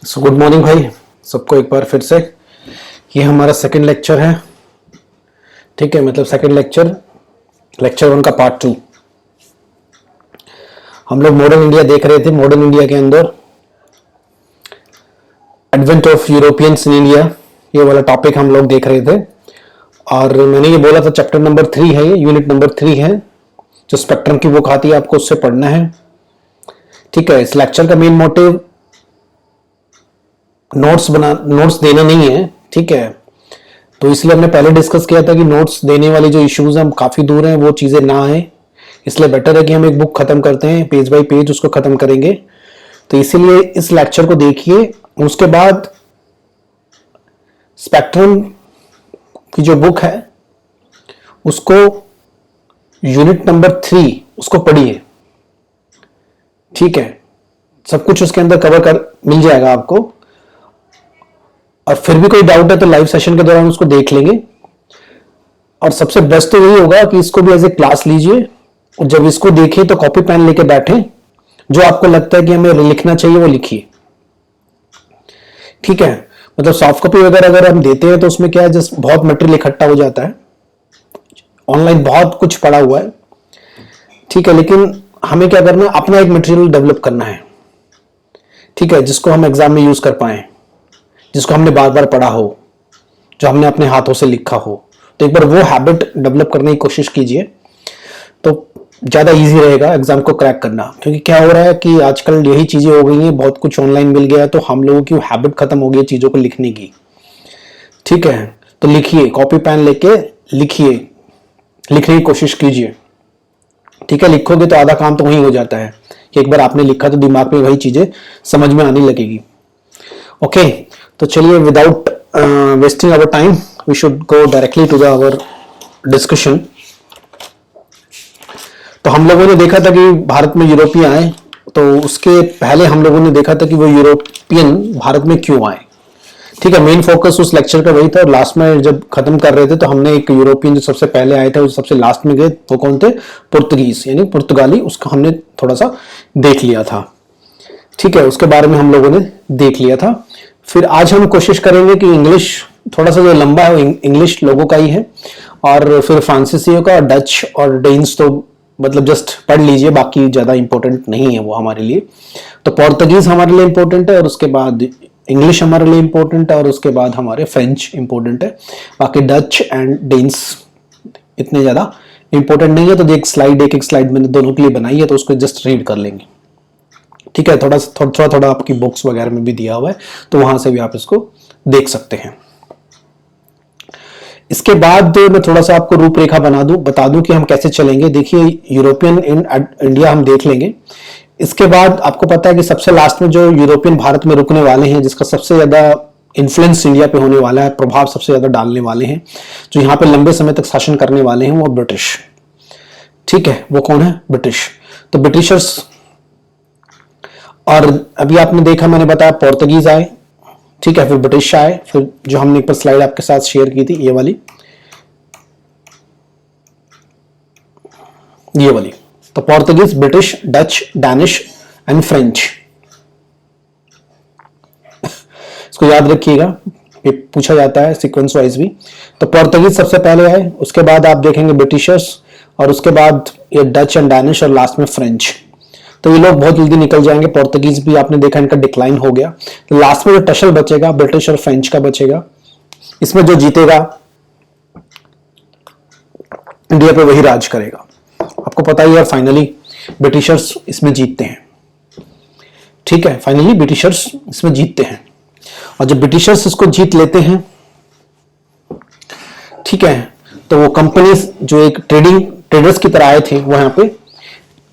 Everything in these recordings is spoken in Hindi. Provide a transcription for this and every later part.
गुड मॉर्निंग भाई सबको एक बार फिर से। ये हमारा सेकंड लेक्चर है, ठीक है। मतलब सेकंड लेक्चर, लेक्चर 1 का पार्ट 2। हम लोग मॉडर्न इंडिया देख रहे थे। मॉडर्न इंडिया के अंदर advent of Europeans in India, ये वाला टॉपिक हम लोग देख रहे थे। और मैंने ये बोला था चैप्टर नंबर 3 है, ये यूनिट नंबर 3 है। जो स्पेक्ट्रम की बुक आती है आपको उससे पढ़ना है, ठीक है। इस लेक्चर का मेन मोटिव नोट्स देना नहीं है, ठीक है। तो इसलिए हमने पहले डिस्कस किया था कि नोट्स देने वाले जो इश्यूज हैं हम काफी दूर हैं, वो चीजें ना आए। इसलिए बेटर है कि हम एक बुक खत्म करते हैं, पेज बाय पेज उसको खत्म करेंगे। तो इसीलिए इस लेक्चर को देखिए, उसके बाद स्पेक्ट्रम की जो बुक है उसको यूनिट नंबर 3 उसको पढ़िए, ठीक है। सब कुछ उसके अंदर कवर कर मिल जाएगा आपको। और फिर भी कोई डाउट है तो लाइव सेशन के दौरान उसको देख लेंगे। और सबसे बेस्ट तो यही होगा कि इसको भी एज ए क्लास लीजिए, और जब इसको देखिए तो कॉपी पेन लेके बैठे, जो आपको लगता है कि हमें लिखना चाहिए वो लिखिए, ठीक है। मतलब सॉफ्ट कॉपी वगैरह अगर हम देते हैं तो उसमें क्या है, जस्ट बहुत मटेरियल इकट्ठा हो जाता है। ऑनलाइन बहुत कुछ पड़ा हुआ है, ठीक है। लेकिन हमें क्या करना है, अपना एक मटेरियल डेवलप करना है, ठीक है, जिसको हम एग्जाम में यूज कर पाए, जिसको हमने बार बार पढ़ा हो, जो हमने अपने हाथों से लिखा हो। तो एक बार वो हैबिट डेवलप करने की कोशिश कीजिए, तो ज़्यादा इजी रहेगा एग्जाम को क्रैक करना। क्योंकि क्या हो रहा है कि आजकल यही चीज़ें हो गई हैं, बहुत कुछ ऑनलाइन मिल गया है, तो हम लोगों की हैबिट खत्म हो गई है चीज़ों को लिखने की, ठीक है। तो लिखिए, कॉपी पेन लेके लिखिए, लिखने की कोशिश कीजिए, ठीक है। लिखोगे तो आधा काम तो वहीं हो जाता है कि एक बार आपने लिखा तो दिमाग में वही चीज़ें समझ में आने लगेगी। ओके, तो चलिए without wasting our time we should go directly to the our discussion. तो हम लोगों ने देखा था कि भारत में यूरोपियन आए, तो उसके पहले हम लोगों ने देखा था कि वो यूरोपियन भारत में क्यों आए, ठीक है। मेन फोकस उस लेक्चर का वही था। और लास्ट में जब खत्म कर रहे थे तो हमने एक यूरोपियन जो सबसे पहले आए थे, वो सबसे लास्ट में गए, वो कौन थे, पुर्तगीज यानी पुर्तगाली, उसका हमने थोड़ा सा देख लिया था, ठीक है। उसके बारे में हम लोगों ने देख लिया था। फिर आज हम कोशिश करेंगे कि इंग्लिश थोड़ा सा जो लंबा है इंग्लिश लोगों का ही है, और फिर फ्रांसीसियों का, और डच और डेन्स तो मतलब जस्ट पढ़ लीजिए, बाकी ज़्यादा इंपॉर्टेंट नहीं है वो हमारे लिए। तो पोर्तुगीज हमारे लिए इंपॉर्टेंट है, और उसके बाद इंग्लिश हमारे लिए इंपॉर्टेंट है, और उसके बाद हमारे फ्रेंच इंपॉर्टेंट है। बाकी डच एंड डेन्स इतने ज़्यादा इंपॉर्टेंट नहीं है। तो एक स्लाइड मैंने दोनों के लिए बनाई है, तो उसको जस्ट रीड कर लेंगे, ठीक है। थोड़ा आपकी बुक्स वगैरह में भी दिया हुआ है, तो वहां से भी आप इसको देख सकते हैं। इसके बाद मैं थोड़ा सा आपको रूपरेखा बता दूं कि हम कैसे चलेंगे। देखिए, यूरोपियन इन इंडिया हम देख लेंगे। इसके बाद आपको पता है कि सबसे लास्ट में जो यूरोपियन भारत में रुकने वाले हैं, जिसका सबसे ज्यादा इन्फ्लुएंस इंडिया पे होने वाला है, प्रभाव सबसे ज्यादा डालने वाले हैं, जो यहाँ पे लंबे समय तक शासन करने वाले हैं, वो ब्रिटिश, ठीक है। वो कौन है, ब्रिटिश। तो ब्रिटिशर्स, और अभी आपने देखा, मैंने बताया पोर्तुगीज आए, ठीक है, फिर ब्रिटिश आए, फिर जो हमने एक स्लाइड आपके साथ शेयर की थी, ये वाली। तो Portuguese, British, Dutch, Danish and French. इसको याद रखिएगा, ये पूछा जाता है सीक्वेंस वाइज भी। तो पोर्तुगीज सबसे पहले आए, उसके बाद आप देखेंगे ब्रिटिशर्स, और उसके बाद ये डच एंड डैनिश, और लास्ट में फ्रेंच। तो ये लोग बहुत जल्दी निकल जाएंगे। पोर्तुगीज भी आपने देखा इनका डिक्लाइन हो गया। तो लास्ट में जो टशल बचेगा ब्रिटिश और फ्रेंच का बचेगा। इसमें जो जीतेगा इंडिया पे वही राज करेगा। आपको पता ही है, फाइनली ब्रिटिशर्स इसमें जीतते हैं, ठीक है। फाइनली ब्रिटिशर्स इसमें जीतते हैं, और जब ब्रिटिशर्स इसको जीत लेते हैं, ठीक है, तो वो कंपनीज जो एक ट्रेडर्स की तरह आए थे, वो यहाँ पे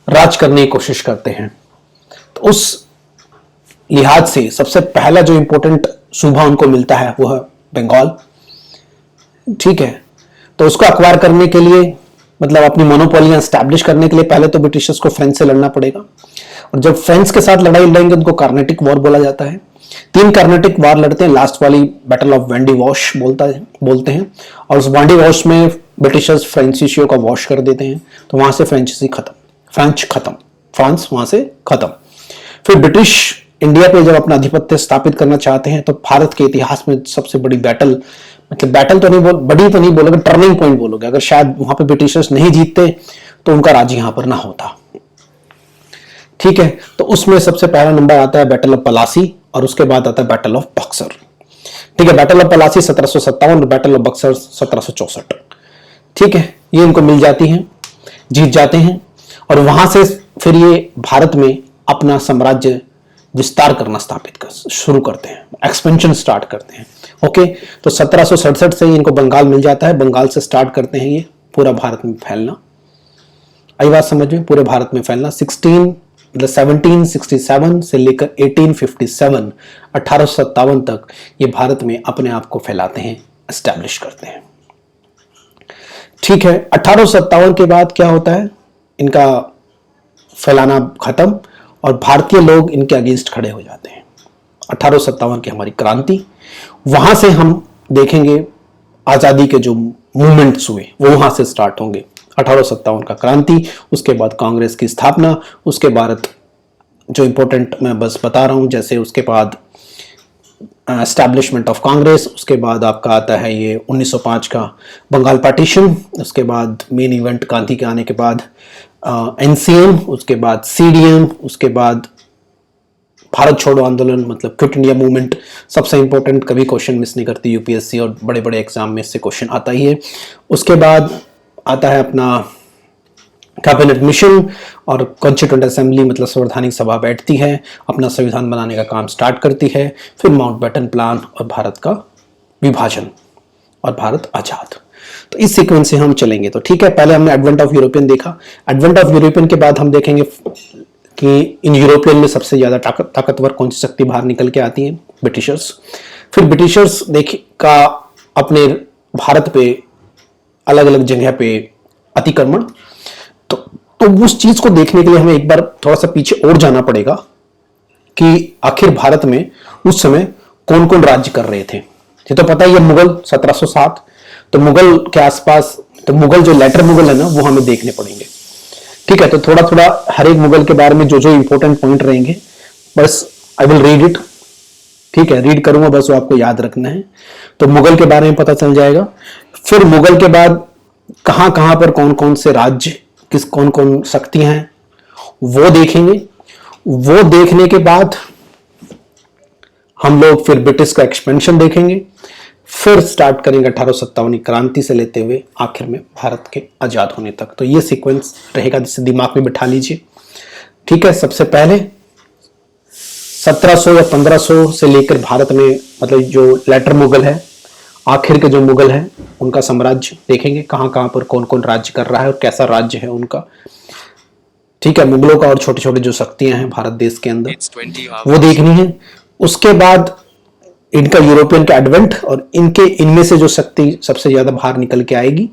राज करने की कोशिश करते हैं। तो उस लिहाज से सबसे पहला जो इंपॉर्टेंट सूबा उनको मिलता है वो है बंगाल, ठीक है। तो उसको अक्वायर करने के लिए, मतलब अपनी मोनोपोली एस्टैब्लिश करने के लिए, पहले तो ब्रिटिशर्स को फ्रेंच से लड़ना पड़ेगा। और जब फ्रेंच के साथ लड़ाई लड़ेंगे उनको कार्नेटिक वॉर बोला जाता है। 3 कार्नेटिक वॉर लड़ते हैं, लास्ट वाली बैटल ऑफ वेंडी वॉश बोलते हैं। और उस वेंडी वॉश में ब्रिटिशर्स फ्रेंचियों का वॉश कर देते हैं, तो वहां से फ्रेंच खत्म, फ्रांस वहां से खत्म। फिर ब्रिटिश इंडिया पे जब अपना आधिपत्य स्थापित करना चाहते हैं तो भारत के इतिहास में सबसे बड़ी बैटल, मतलब बैटल तो नहीं बड़ी तो नहीं बोलोगे, टर्निंग पॉइंट बोलोगे। अगर शायद वहां पे ब्रिटिशर्स नहीं जीतते तो उनका राज्य यहां पर ना होता। ठीक है, तो उसमें सबसे पहला नंबर आता है बैटल ऑफ पलासी और उसके बाद आता है बैटल ऑफ बक्सर। ठीक है, बैटल ऑफ पलासी 1757 और बैटल ऑफ बक्सर 1764। ठीक है, ये इनको मिल जाती हैं, जीत जाते हैं और वहां से फिर ये भारत में अपना साम्राज्य विस्तार करना शुरू करते हैं, एक्सपेंशन स्टार्ट करते हैं। ओके, तो 1767 से इनको बंगाल मिल जाता है, बंगाल से स्टार्ट करते हैं ये पूरा भारत में फैलना। आई बात समझ में, पूरे भारत में फैलना। 1767 से लेकर 1857 तक ये भारत में अपने आप को फैलाते हैं, एस्टैब्लिश करते हैं। ठीक है, 1857 के बाद क्या होता है, इनका फैलाना खत्म और भारतीय लोग इनके अगेंस्ट खड़े हो जाते हैं। 1857 की हमारी क्रांति, वहां से हम देखेंगे आजादी के जो मूवमेंट्स हुए वो वहां से स्टार्ट होंगे। 1857 का क्रांति, उसके बाद कांग्रेस की स्थापना, उसके बाद जो इंपॉर्टेंट मैं बस बता रहा हूं, जैसे उसके बाद एस्टैब्लिशमेंट ऑफ कांग्रेस, उसके बाद आपका आता है ये 1905 का बंगाल पार्टीशन, उसके बाद मेन इवेंट गांधी के आने के बाद एनसीएम, उसके बाद सीडीएम, उसके बाद भारत छोड़ो आंदोलन मतलब क्विट इंडिया मूवमेंट। सबसे इंपॉर्टेंट, कभी क्वेश्चन मिस नहीं करती यूपीएससी और बड़े बड़े एग्जाम में इससे क्वेश्चन आता ही है। उसके बाद आता है अपना कैबिनेट मिशन और कॉन्स्टिट्यूएंट असेंबली मतलब संवैधानिक सभा बैठती है, अपना संविधान बनाने का काम स्टार्ट करती है। फिर माउंटबेटन प्लान और भारत का विभाजन और भारत आजाद। तो इस सीक्वेंस से हम चलेंगे। तो ठीक है, पहले हमने एडवेंट ऑफ यूरोपियन देखा। एडवेंट ऑफ यूरोपियन के बाद हम देखेंगे कि इन यूरोपियन में सबसे ज्यादा ताकतवर कौन सी शक्ति बाहर निकल के आती है, ब्रिटिशर्स। फिर ब्रिटिशर्स का अपने भारत पे अलग अलग जगह पे अतिक्रमण। तो उस चीज को देखने के लिए हमें एक बार थोड़ा सा पीछे और जाना पड़ेगा कि आखिर भारत में उस समय कौन कौन राज्य कर रहे थे। ये तो पता ही है, मुगल 1707, तो मुगल के आसपास, तो मुगल जो लेटर मुगल है ना वो हमें देखने पड़ेंगे। ठीक है, तो थोड़ा थोड़ा हर एक मुगल के बारे में जो जो इंपॉर्टेंट पॉइंट रहेंगे बस आई विल रीड इट। ठीक है, रीड करूंगा, बस वो आपको याद रखना है। तो मुगल के बारे में पता चल जाएगा। फिर मुगल के बाद कहां कहां पर कौन कौन से राज्य, किस कौन कौन शक्तियां हैं वो देखेंगे। वो देखने के बाद हम लोग फिर ब्रिटिश का एक्सपेंशन देखेंगे, फिर स्टार्ट करेंगे 1857 क्रांति से लेते हुए आखिर में भारत के आजाद होने तक। तो ये सीक्वेंस रहेगा, जिसे दिमाग में बिठा लीजिए। ठीक है, सबसे पहले 1700 या 1500 से लेकर भारत में मतलब जो लेटर मुगल है, आखिर के जो मुगल हैं उनका साम्राज्य देखेंगे, कहां कहां पर कौन कौन राज्य कर रहा है और कैसा राज्य है उनका। ठीक है, मुगलों का और छोटे छोटे जो शक्तियां हैं भारत देश के अंदर वो देखनी है। उसके बाद इनका यूरोपियन का एडवेंट और इनमें से जो शक्ति सबसे ज्यादा बाहर निकल के आएगी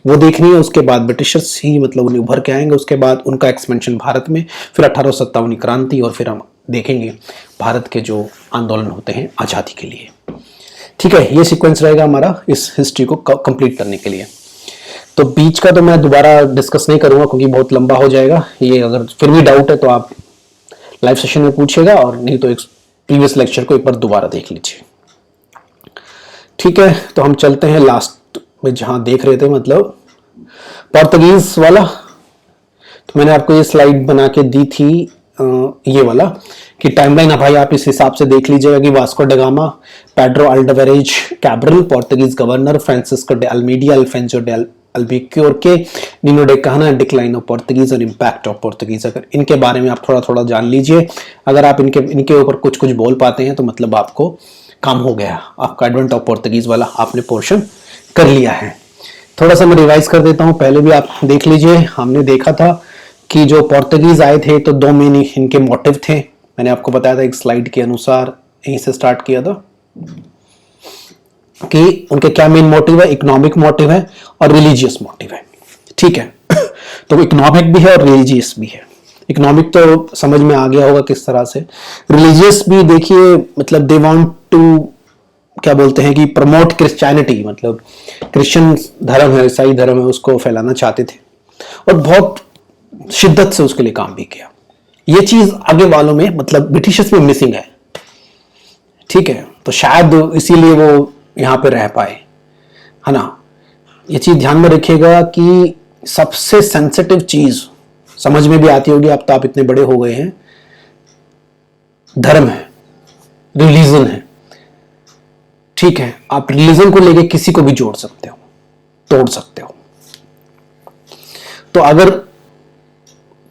वो देखनी है। उसके बाद ब्रिटिशर्स ही मतलब उन्हें उभर के आएंगे। उसके बाद उनका एक्सपेंशन भारत में, फिर 1857 क्रांति और फिर हम देखेंगे भारत के जो आंदोलन होते हैं आजादी के लिए। ठीक है, ये सीक्वेंस रहेगा हमारा इस हिस्ट्री को कंप्लीट करने के लिए। तो बीच का तो मैं दोबारा डिस्कस नहीं करूंगा क्योंकि बहुत लंबा हो जाएगा ये। अगर फिर भी डाउट है तो आप लाइव सेशन में पूछिएगा और नहीं तो एक प्रीवियस लेक्चर को एक बार दोबारा देख लीजिए। ठीक है, तो हम चलते हैं लास्ट में जहां देख रहे थे मतलब पोर्तुगीज वाला। तो मैंने आपको ये स्लाइड बना के दी थी ये वाला कि टाइमलाइन है भाई, आप इस हिसाब से देख लीजिएगा कि Vasco da Gama, Pedro Alvares Cabral Portuguese governor, Francisco de Almeida, Afonso de Albuquerque, Nuno de Cunha, decline of Portuguese और इंपैक्ट ऑफ पोर्तुगीज। अगर इनके बारे में आप थोड़ा थोड़ा जान लीजिए, अगर आप इनके ऊपर कुछ कुछ बोल पाते हैं तो मतलब आपको काम हो गया, आपका एडवेंट ऑफ पोर्तुगीज वाला आपने पोर्शन कर लिया है। थोड़ा सा मैं रिवाइज कर देता हूं, पहले भी आप देख लीजिए। हमने देखा था कि जो पोर्तुगीज आए थे तो दो मेन इनके मोटिव थे। मैंने आपको बताया था एक स्लाइड के अनुसार, यहीं से स्टार्ट किया था कि उनके क्या मेन मोटिव है, इकोनॉमिक मोटिव है और रिलीजियस मोटिव है। ठीक है, तो इकोनॉमिक भी है और रिलीजियस भी है। इकोनॉमिक तो समझ में आ गया होगा किस तरह से, रिलीजियस भी देखिए मतलब दे वांट टू क्या बोलते हैं कि प्रमोट क्रिश्चियनिटी, मतलब क्रिश्चियन धर्म है, ईसाई धर्म है, उसको फैलाना चाहते थे और बहुत शिद्दत से उसके लिए काम भी किया। ये चीज आगे वालों में मतलब ब्रिटिशर्स में मिसिंग है, ठीक है। तो शायद इसीलिए वो यहां पे रह पाए, है ना। ये चीज ध्यान में रखिएगा कि सबसे सेंसिटिव चीज समझ में भी आती होगी, अब तो आप इतने बड़े हो गए हैं, धर्म है, रिलीजन है, ठीक है। आप रिलीजन को लेके किसी को भी जोड़ सकते हो, तोड़ सकते हो। तो अगर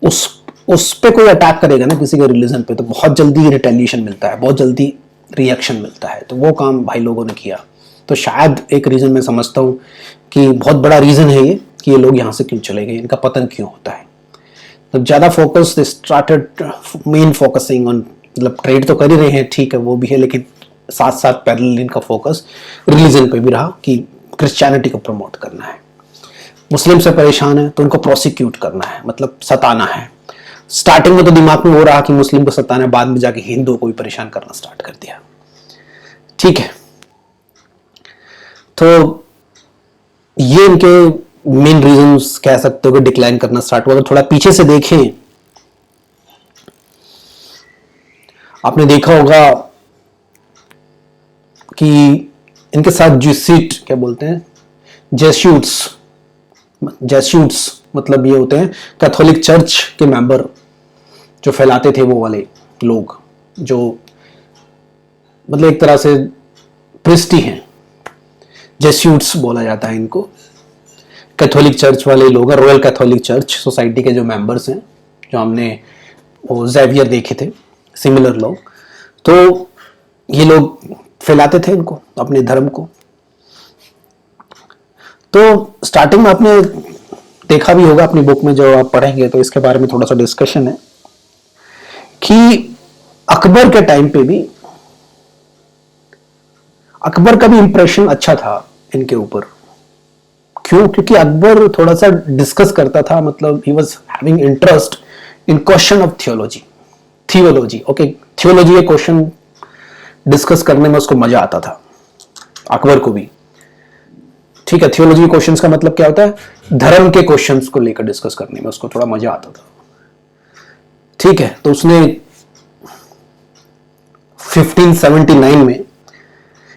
उस पे कोई अटैक करेगा ना किसी के रिलीजन पे, तो बहुत जल्दी रिटेलिएशन मिलता है, बहुत जल्दी रिएक्शन मिलता है। तो वो काम भाई लोगों ने किया। तो शायद एक रीजन मैं समझता हूं कि बहुत बड़ा रीजन है ये कि ये लोग यहां से क्यों चले गए, इनका पतन क्यों होता है। तो ज्यादा focus they started main focusing on, मतलब ट्रेड तो कर ही रहे हैं, ठीक है वो भी है, लेकिन साथ साथ पैरेलल इनका फोकस रिलीजन पे भी रहा कि क्रिश्चियनिटी को प्रमोट करना है। मुस्लिम से परेशान है तो उनको प्रोसिक्यूट करना है, मतलब सताना है। स्टार्टिंग में तो दिमाग में वो रहा कि मुस्लिम को सताना है, बाद में जाके हिंदुओं को भी परेशान करना स्टार्ट कर दिया, ठीक है। तो ये इनके मेन रीजंस कह सकते हो कि डिक्लाइन करना स्टार्ट हुआ। अगर थोड़ा पीछे से देखें, आपने देखा होगा कि इनके साथ जेsuit क्या बोलते हैं, जेस्यूट्स मतलब ये होते हैं कैथोलिक चर्च के मेंबर जो फैलाते थे, वो वाले लोग जो मतलब एक तरह से प्रिस्ट ही हैं, जेस्यूट्स बोला जाता है इनको। कैथोलिक चर्च वाले लोग हैं, रॉयल कैथोलिक चर्च सोसाइटी के जो मेंबर्स हैं, जो हमने वो ज़ेवियर देखे थे, सिमिलर लोग। तो ये लोग फैलाते थे इनको, अपने धर्म को। तो स्टार्टिंग में आपने देखा भी होगा अपनी बुक में, जो आप पढ़ेंगे तो इसके बारे में थोड़ा सा डिस्कशन है कि अकबर के टाइम पे भी अकबर का भी इंप्रेशन अच्छा था इनके ऊपर। क्यों? क्योंकि अकबर थोड़ा सा डिस्कस करता था, मतलब he was having interest in question of theology. Okay, theology के क्वेश्चन डिस्कस करने में उसको मजा आता था, अकबर को भी, ठीक है। थियोलॉजी क्वेश्चंस का मतलब क्या होता है, धर्म के क्वेश्चंस को लेकर डिस्कस करने में उसको थोड़ा मजा आता था, ठीक है। तो उसने 1579 में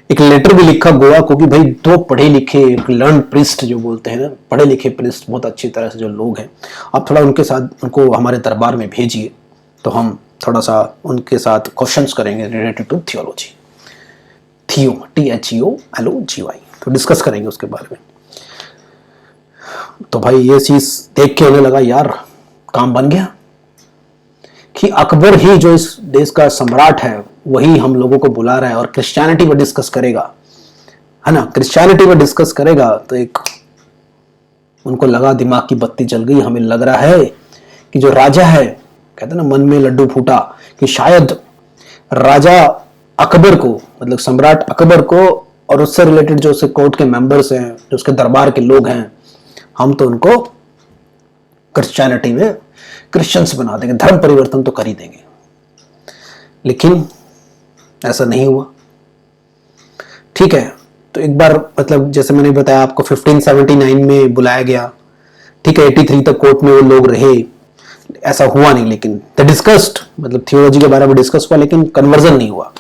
एक लेटर भी लिखा गोवा को कि भाई दो पढ़े लिखे लर्न प्रिस्ट जो बोलते हैं ना, पढ़े लिखे प्रिस्ट बहुत अच्छी तरह से जो लोग हैं, आप थोड़ा उनके साथ उनको हमारे दरबार में भेजिए, तो हम थोड़ा सा उनके साथ क्वेश्चंस करेंगे रिलेटेड टू थियोलॉजी, THEOLOGY, तो डिस्कस करेंगे उसके बारे में। तो भाई ये चीज देख के उन्हें लगा यार काम बन गया कि अकबर ही जो इस देश का सम्राट है वही हम लोगों को बुला रहा है और क्रिश्चियनिटी पर डिस्कस करेगा, है ना। क्रिश्चियनिटी पर डिस्कस करेगा तो एक उनको लगा, दिमाग की बत्ती जल गई। हमें लग रहा है कि जो राजा है, कहते ना मन में लड्डू फूटा, कि शायद राजा अकबर को, मतलब सम्राट अकबर को और उससे रिलेटेड जो उसके कोर्ट के मेंबर्स हैं, जो उसके दरबार के लोग हैं, हम तो उनको क्रिश्चियनिटी में क्रिश्चियंस बना देंगे, धर्म परिवर्तन तो कर ही देंगे। लेकिन ऐसा नहीं हुआ, ठीक है। तो एक बार मतलब जैसे मैंने बताया आपको 1579 में बुलाया गया, ठीक है। 83 तक कोर्ट में वो लोग रहे, ऐसा हुआ नहीं, लेकिन द डिस्कस्ड, मतलब थियोलॉजी के बारे में डिस्कस हुआ, लेकिन कन्वर्जन नहीं हुआ।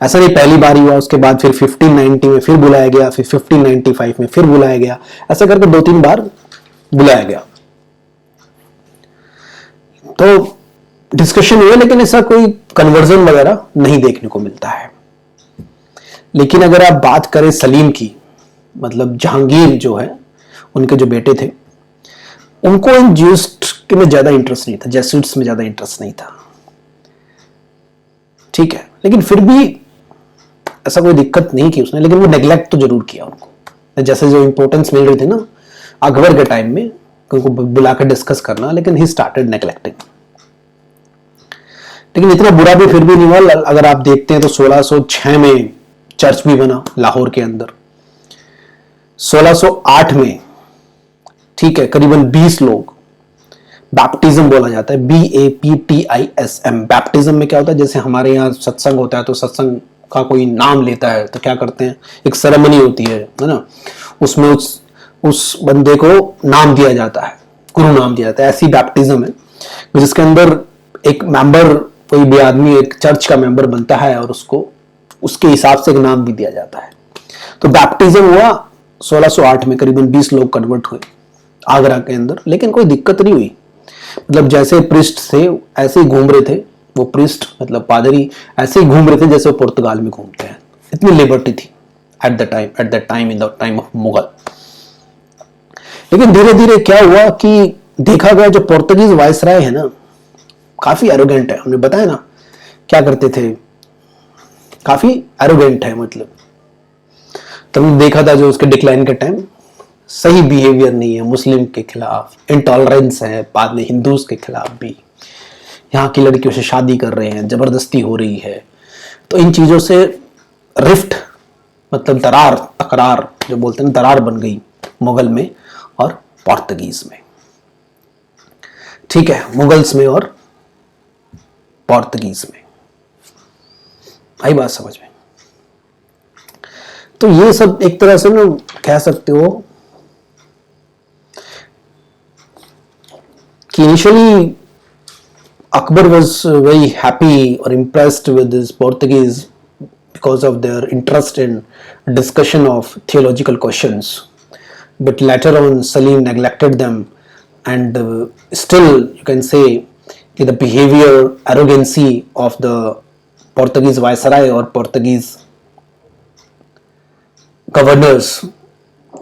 ऐसा नहीं पहली बार ही हुआ, उसके बाद फिर 1590 में फिर बुलाया गया, फिर 1595 में फिर बुलाया गया, ऐसा करके 2-3 बार बुलाया गया। तो डिस्कशन हुआ, लेकिन ऐसा कोई कन्वर्जन वगैरह नहीं देखने को मिलता है। लेकिन अगर आप बात करें सलीम की, मतलब जहांगीर जो है, उनके जो बेटे थे, उनको इन ज्यूइस्ट में ज्यादा इंटरेस्ट नहीं था, जेसुइट्स में ज्यादा इंटरेस्ट नहीं था, ठीक है। लेकिन फिर भी ऐसा कोई दिक्कत नहीं की उसने, लेकिन वो नेग्लेक्ट तो जरूर किया उनको, जैसे जो इंपॉर्टेंस मिल रही थी ना अकबर के टाइम में उनको बुलाकर डिस्कस करना, लेकिन ही स्टार्टेड नेग्लेक्टिंग। लेकिन इतना बुरा भी फिर भी नहीं हुआ। अगर आप देखते हैं तो 1606 में चर्च भी बना लाहौर के अंदर, 1608 में, ठीक है, करीबन 20 लोग, बैप्टिज्म बोला जाता है, BAPTISM। बैप्टिज्म में क्या होता है, जैसे हमारे यहाँ सत्संग होता है तो सत्संग का कोई नाम लेता है तो क्या करते हैं, एक सेरेमनी होती है ना, उसमें उस बंदे को नाम दिया जाता है, गुरु नाम दिया जाता है। ऐसी बैप्टिज्म है जिसके अंदर एक मेंबर, कोई भी आदमी एक चर्च का मेंबर बनता है और उसको उसके हिसाब से एक नाम भी दिया जाता है। तो बैप्टिज्म हुआ 1608 में, करीबन 20 लोग कन्वर्ट हुए आगरा के अंदर, लेकिन कोई दिक्कत नहीं हुई। मतलब जैसे प्रिस्ट थे ऐसे ही घूम रहे थे वो, प्रिस्ट मतलब पादरी ऐसे ही घूम रहे थे जैसे वो पुर्तगाल में घूमते हैं। इतनी लिबर्टी थी at the time in the time of Mughal. लेकिन धीरे धीरे क्या हुआ कि देखा गया जो पोर्तुगीज वायसराय है ना, काफी एरोगेंट है। हमने बताया ना क्या करते थे, काफी एरोगेंट है। मतलब तुमने देखा था जो उसके डिक्लाइन के टाइम सही बिहेवियर नहीं है, मुस्लिम के खिलाफ इंटॉलरेंस है, बाद में हिंदूज के खिलाफ भी, यहाँ की लड़कियों से शादी कर रहे हैं, जबरदस्ती हो रही है। तो इन चीजों से रिफ्ट मतलब दरार, तकरार जो बोलते हैं, दरार बन गई मुगल में और पोर्तुगीज में। ठीक है, मुगल्स में और पोर्तुगीज में। आई बात समझ में? तो ये सब एक तरह से ना कह सकते हो कि initially Akbar was very happy or impressed with his Portuguese because of their interest in discussion of theological questions. But later on, Salim neglected them, and still you can say the behavior, arrogancy of the Portuguese viceroy or Portuguese governors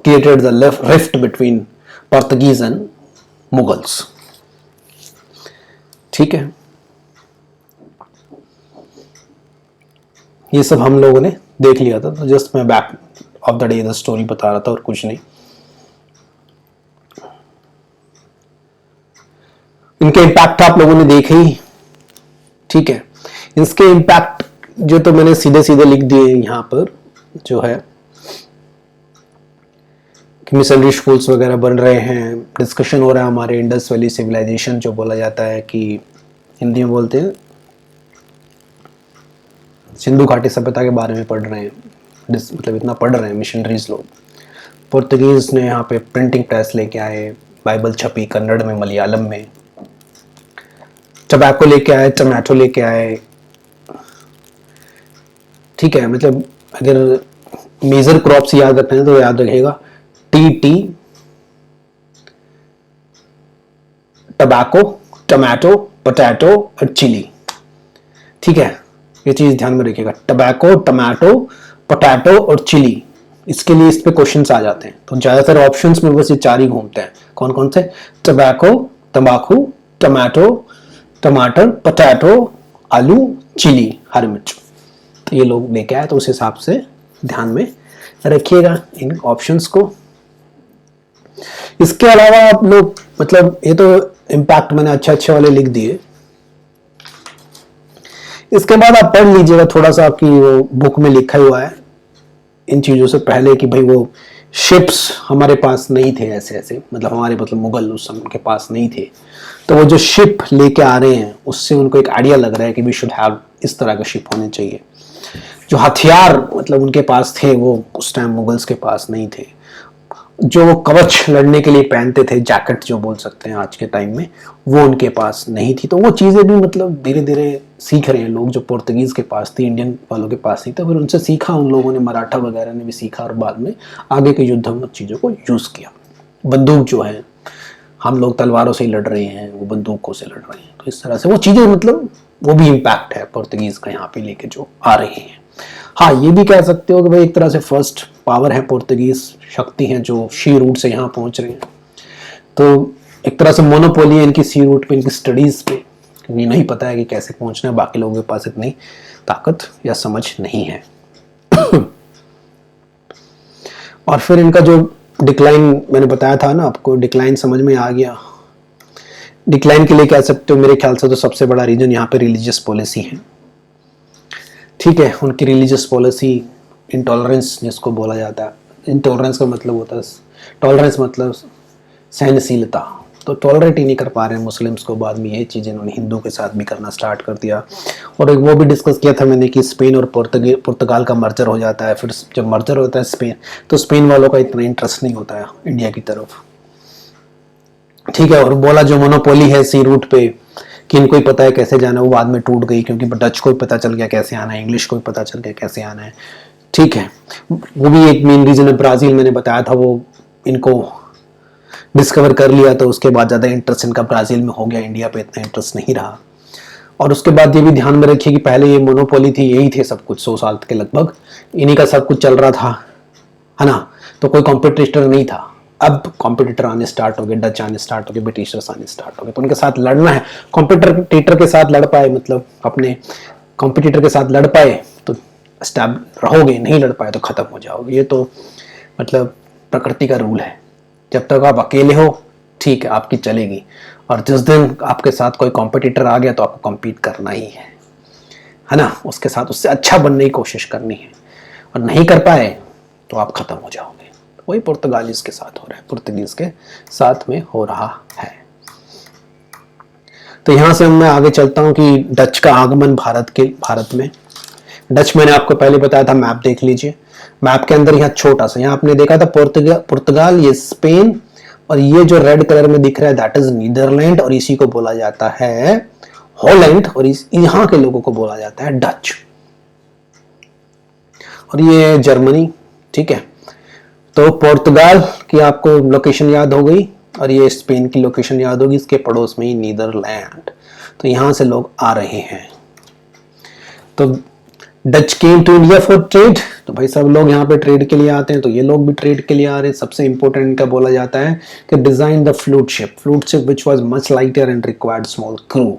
created the rift between Portuguese and Mughals. ठीक है, ये सब हम लोगों ने देख लिया था। तो जस्ट मैं back of the day the story बता रहा था और कुछ नहीं। इनके इम्पैक्ट आप लोगों ने देखे ही। ठीक है, इसके इम्पैक्ट जो तो मैंने सीधे सीधे लिख दिए यहाँ पर, जो है कि मिशनरी स्कूल्स वगैरह बन रहे हैं, डिस्कशन हो रहा है हमारे इंडस वैली सिविलाइजेशन जो बोला जाता है कि हिंदी में बोलते हैं सिंधु घाटी सभ्यता के बारे में पढ़ रहे हैं, मतलब इतना पढ़ रहे हैं मिशनरीज लोग। पोर्तुगीज ने यहाँ पे प्रिंटिंग प्रेस लेके आए, बाइबल छपी कन्नड़ में, मलयालम में, टबैको लेके आए, टमाटो लेके आए। ठीक है, मतलब अगर मेजर क्रॉप्स याद रखना है तो याद रखेगा टी, टबैको, टमाटो, पोटैटो और चिली। ठीक है, ये चीज ध्यान में रखिएगा, टबैको, टमाटो, पोटैटो और चिली। इसके लिए इस पे क्वेश्चंस आ जाते हैं, तो ज्यादातर ऑप्शंस में बस ये चार ही घूमते हैं। कौन कौन से? टबैको, तंबाकू, टमाटो, टमाटर, पोटैटो, आलू, चिली, हरी मिर्च। तो ये लोग लेके आए, तो उस हिसाब से ध्यान में रखिएगा इन ऑप्शंस को। इसके अलावा आप लोग, मतलब ये तो इम्पैक्ट मैंने अच्छे अच्छे वाले लिख दिए। इसके बाद आप पढ़ लीजिएगा थोड़ा सा, आपकी वो बुक में लिखा हुआ है इन चीजों से पहले कि भाई वो शिप्स हमारे पास नहीं थे ऐसे ऐसे, मतलब हमारे मतलब मुगल उस समय के पास नहीं थे। तो वो जो शिप लेके आ रहे हैं उससे उनको एक आइडिया लग रहा है कि वी शुड हैव इस तरह का शिप होने चाहिए। जो हथियार मतलब उनके पास थे वो उस टाइम मुगल्स के पास नहीं थे। जो वो कवच लड़ने के लिए पहनते थे, जैकेट जो बोल सकते हैं आज के टाइम में, वो उनके पास नहीं थी। तो वो चीज़ें भी मतलब धीरे धीरे सीख रहे हैं लोग, जो पोर्तुगीज़ के पास थी, इंडियन वालों के पास नहीं था। फिर उनसे सीखा उन लोगों ने, मराठा वगैरह ने भी सीखा, और बाद में आगे के युद्ध में चीज़ों को यूज़ किया। बंदूक जो है, हम लोग तलवारों से ही लड़ रहे हैं, वो बंदूकों से लड़ रहे हैं। तो इस तरह से वो चीज़ें, मतलब वो भी इम्पैक्ट है पोर्तुगीज़ का यहाँ पे लेके जो आ रही हैं। हाँ, ये भी कह सकते हो कि भाई एक तरह से फर्स्ट पावर है पोर्तुगीज, शक्ति है जो सी रूट से यहाँ पहुंच रहे हैं। तो एक तरह से मोनोपोली है इनकी सी रूट पे, इनकी स्टडीज पे, क्योंकि नहीं पता है कि कैसे पहुंचना है, बाकी लोगों के पास इतनी ताकत या समझ नहीं है। और फिर इनका जो डिक्लाइन मैंने बताया था ना आपको, डिक्लाइन समझ में आ गया। डिक्लाइन के लिए कह सकते हो मेरे ख्याल से तो सबसे बड़ा रीजन यहाँ पे रिलीजियस पॉलिसी है। ठीक है, उनकी रिलीजियस पॉलिसी, इंटॉलरेंस जिसको बोला जाता है। इंटॉलरेंस का मतलब होता है, टॉलरेंस मतलब सहनशीलता। तो टॉलरेट ही नहीं कर पा रहे हैं मुस्लिम्स को। बाद में ये चीज़ें इन्होंने हिंदू के साथ भी करना स्टार्ट कर दिया। और एक वो भी डिस्कस किया था मैंने कि स्पेन और पुर्तगाल का मर्जर हो जाता है। फिर जब मर्जर होता है स्पेन, तो स्पेन वालों का इतना इंटरेस्ट नहीं होता है इंडिया की तरफ। ठीक है, और बोला जो मोनोपोली है सी रूट पे, कि इनको ही पता है कैसे जाना है, वो बाद में टूट गई क्योंकि डच को ही पता चल गया कैसे आना है, इंग्लिश को ही पता चल गया कैसे आना है। ठीक है, वो भी एक मेन रीजन है। ब्राजील मैंने बताया था, वो इनको डिस्कवर कर लिया तो उसके बाद ज़्यादा इंटरेस्ट इनका ब्राजील में हो गया, इंडिया पे इतना इंटरेस्ट नहीं रहा। और उसके बाद ये भी ध्यान में रखिए कि पहले ये मोनोपोली थी, यही थे सब कुछ, 100 साल के लगभग इन्हीं का सब कुछ चल रहा था, है ना। तो कोई कॉम्पिटिटर नहीं था। अब कॉम्पिटिटर आने स्टार्ट हो गए, डच आने स्टार्ट हो गए, ब्रिटिशर्स आने स्टार्ट हो गए, तो उनके साथ लड़ना है। कॉम्पिटिटर के साथ लड़ पाए, मतलब अपने कॉम्पिटिटर के साथ लड़ पाए तो रहोगे, नहीं लड़ पाए तो खत्म हो जाओगे। ये तो मतलब प्रकृति का रूल है। जब तक आप अकेले हो ठीक है, आपकी चलेगी, और जिस दिन आपके साथ कोई कॉम्पिटिटर आ गया तो आपको कॉम्पीट करना ही है ना, उसके साथ उससे अच्छा बनने की कोशिश करनी है, और नहीं कर पाए तो आप खत्म हो जाओगे। वही पुर्तगालीज के साथ हो रहा है, पुर्तगीज के साथ में हो रहा है। तो यहां से मैं आगे चलता हूं कि डच का आगमन भारत में। डच मैंने आपको पहले बताया था, मैप देख लीजिए। मैप के अंदर यहाँ छोटा सा, यहाँ आपने देखा था पुर्तगाल, ये स्पेन, और ये जो रेड कलर में दिख रहा है दैट इज नीदरलैंड, और इसी को बोला जाता है हॉलैंड, और यहाँ के लोगों को बोला जाता है डच। और ये जर्मनी। ठीक है, तो पुर्तगाल की आपको लोकेशन याद हो गई, और ये स्पेन की लोकेशन याद होगी, इसके पड़ोस में ही नीदरलैंड। तो यहां से लोग आ रहे हैं। तो Dutch came to India for trade, तो भाई सब लोग यहाँ पे ट्रेड के लिए आते हैं, तो ये लोग भी ट्रेड के लिए आ रहे हैं। सबसे इंपॉर्टेंट इनका बोला जाता है कि design the flute ship which was much lighter and required small crew.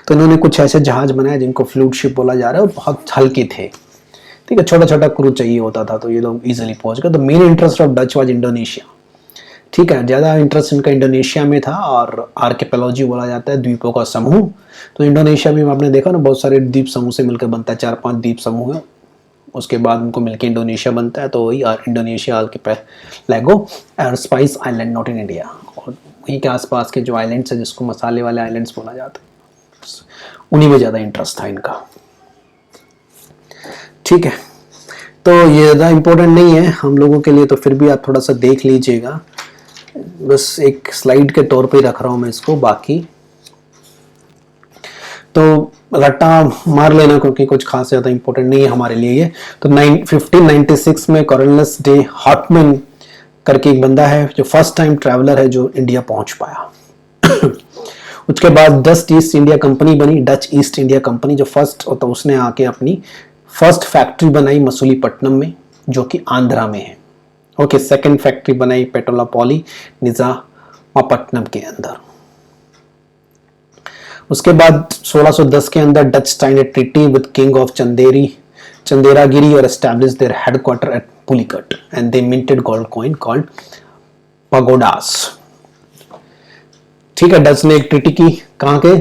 तो इन्होंने कुछ ऐसे जहाज बनाए जिनको फ्लूट शिप बोला जा रहा है, और बहुत हल्के थे। ठीक है, छोटा छोटा क्रू चाहिए होता था, तो ये लोग इजीली पहुंच गए। तो main interest of Dutch was Indonesia. ठीक है, ज्यादा इंटरेस्ट इनका इंडोनेशिया में था, और आर्किपेलॉजी बोला जाता है, द्वीपों का समूह। तो इंडोनेशिया में आपने देखा ना, बहुत सारे द्वीप समूह से मिलकर बनता है, 4-5 द्वीप समूह है, उसके बाद उनको मिलकर इंडोनेशिया बनता है। तो वही इंडोनेशिया आर्किपेलागो और spice island, not in India, और वहीं के आसपास के जो आइलैंड्स है जिसको मसाले वाले आइलैंड्स बोला जाता है, उन्हीं में ज़्यादा इंटरेस्ट था इनका। ठीक है, तो ये ज़्यादा इम्पोर्टेंट नहीं है हम लोगों के लिए, तो फिर भी आप थोड़ा सा देख लीजिएगा, बस एक स्लाइड के तौर पे रख रहा हूँ मैं इसको, बाकी तो रट्टा मार लेना क्योंकि कुछ खास ज़्यादा इम्पोर्टेंट नहीं है हमारे लिए ये। तो 1596 में कॉर्नलिस डे हार्टमैन करके एक बंदा है जो फर्स्ट टाइम ट्रैवलर है जो इंडिया पहुंच पाया। उसके बाद डच ईस्ट इंडिया कंपनी बनी, डच ईस्ट इंडिया कंपनी, जो फर्स्ट, तो उसने आके अपनी फर्स्ट फैक्ट्री बनाई मसूलीपट्टनम में, जो कि आंध्रा में है। ओके, सेकंड फैक्ट्री बनाई पेट्रोलापोली निजामापट्टनम के अंदर। उसके बाद 1610 के अंदर Dutch signed a treaty with king of Chandragiri और establish their headquarter at Pulicat and they minted gold coin called pagodas. ठीक है, डच ने एक ट्रीटी की, कहाँ के,